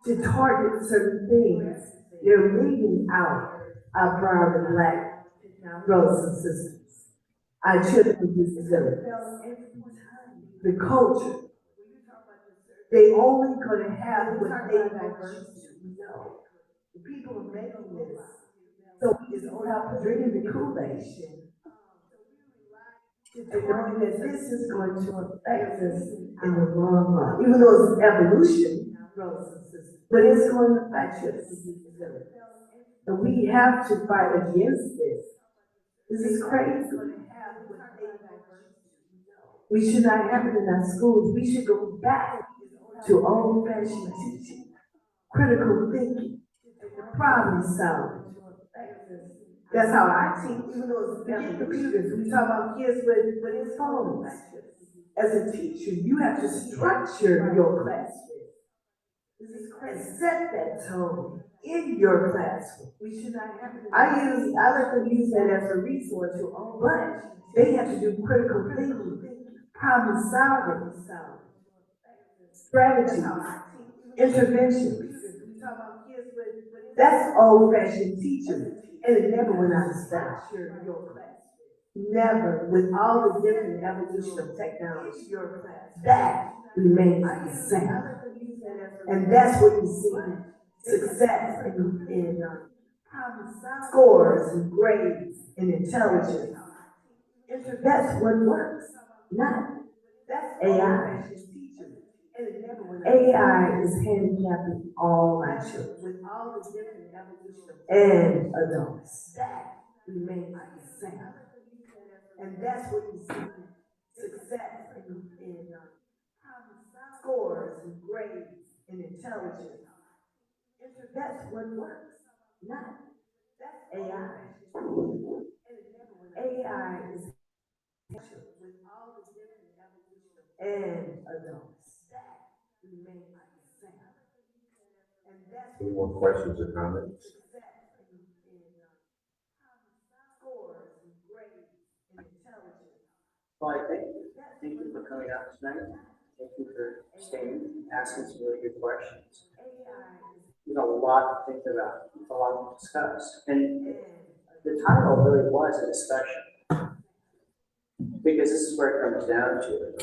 to target certain things. They're leaving out our brown and black brothers and sisters. Our children with disabilities. The culture. They only gonna have what they know. The people are making this. So it's about drinking the Kool-Aid. And knowing that this is going to affect us in the long run, even though it's evolution, but it's going to affect us. And we have to fight against this. This is crazy. We should not have it in our schools. We should go back to old-fashioned teaching, critical thinking, problem solving. That's how I teach, even though it's computers. We talk about kids with his phones. As a teacher, you have to structure your classroom and set that tone in your classroom. We should not have it. I let them use that as a resource, but they have to do critical thinking, problem solving. strategies, interventions. That's old fashioned teaching, and it never went out of style. Never, with all the different evolution of technology, that remains the same. And that's what you see success in scores and grades and intelligence. That's what works, not AI. AI is handicapping all our children and adults. That remains the same. And that's what you see success in scores and grades and intelligence. That's what works, not AI. AI is with all the different evolution and adults. That remains the same. And that's Any more questions or comments? scores and grades and intelligence. Well, I thank you for coming out tonight. Thank you for staying, asking some really good questions. There's a lot to think about, a lot to discuss. And the title really was a discussion. Because this is where it comes down to.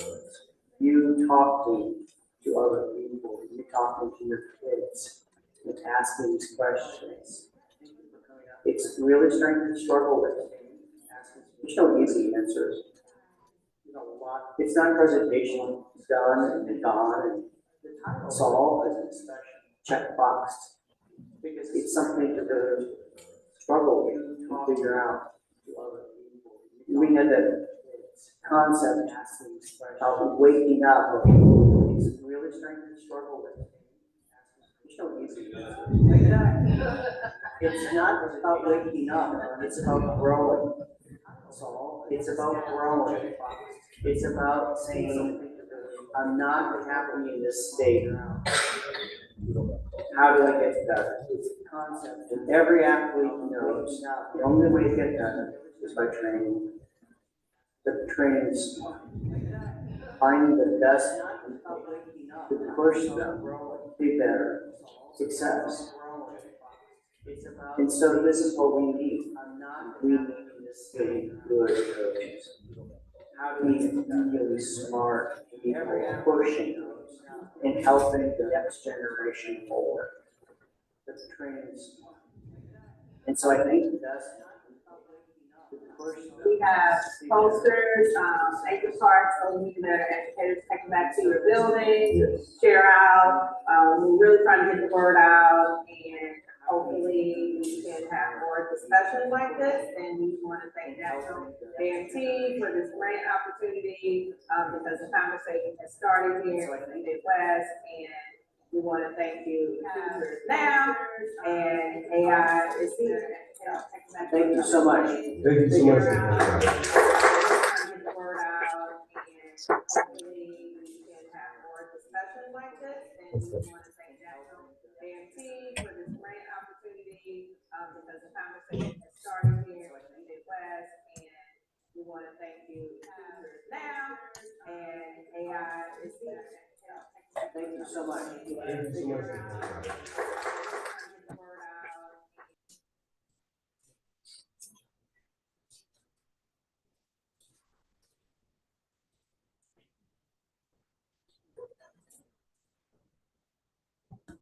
You talking to other people, you talking to your kids, and asking these questions. It's really starting to struggle with it. There's no easy answers. It's not a presentation, it's done and gone, and it's all as a discussion, checkbox. Because it's something to really struggle with, to figure out. We had that concept of waking up. It's really starting to struggle with it. There's no easy answer. It's not about waking up, it's about growing. It's about growing. It's about saying, I'm not happy in this state. How do I get better? It's a concept, and every athlete knows the only way to get better is by training. The training is finding the best to push them to be better. Success. And so this is what we need. We need to stay good coaches. How do we be really smart people pushing and helping the next generation forward? The training. And so I think that's We have posters, thank you cards, so you can let our educators take them back to your building, share out. We're really trying to get the word out, and hopefully we can have more discussions like this. And we want to thank National AMT for this grant opportunity, because the conversation has started here in the Midwest, and we want to thank you now, and AI is here. Thank you so much. Thank you so much. Get the word out, and hopefully we can have more discussions like this. And we want to thank National AMT for this grant opportunity, because the conversation has started here in the Midwest, and we want to thank you now, and AI is here. Thank you so much. Thank you so much.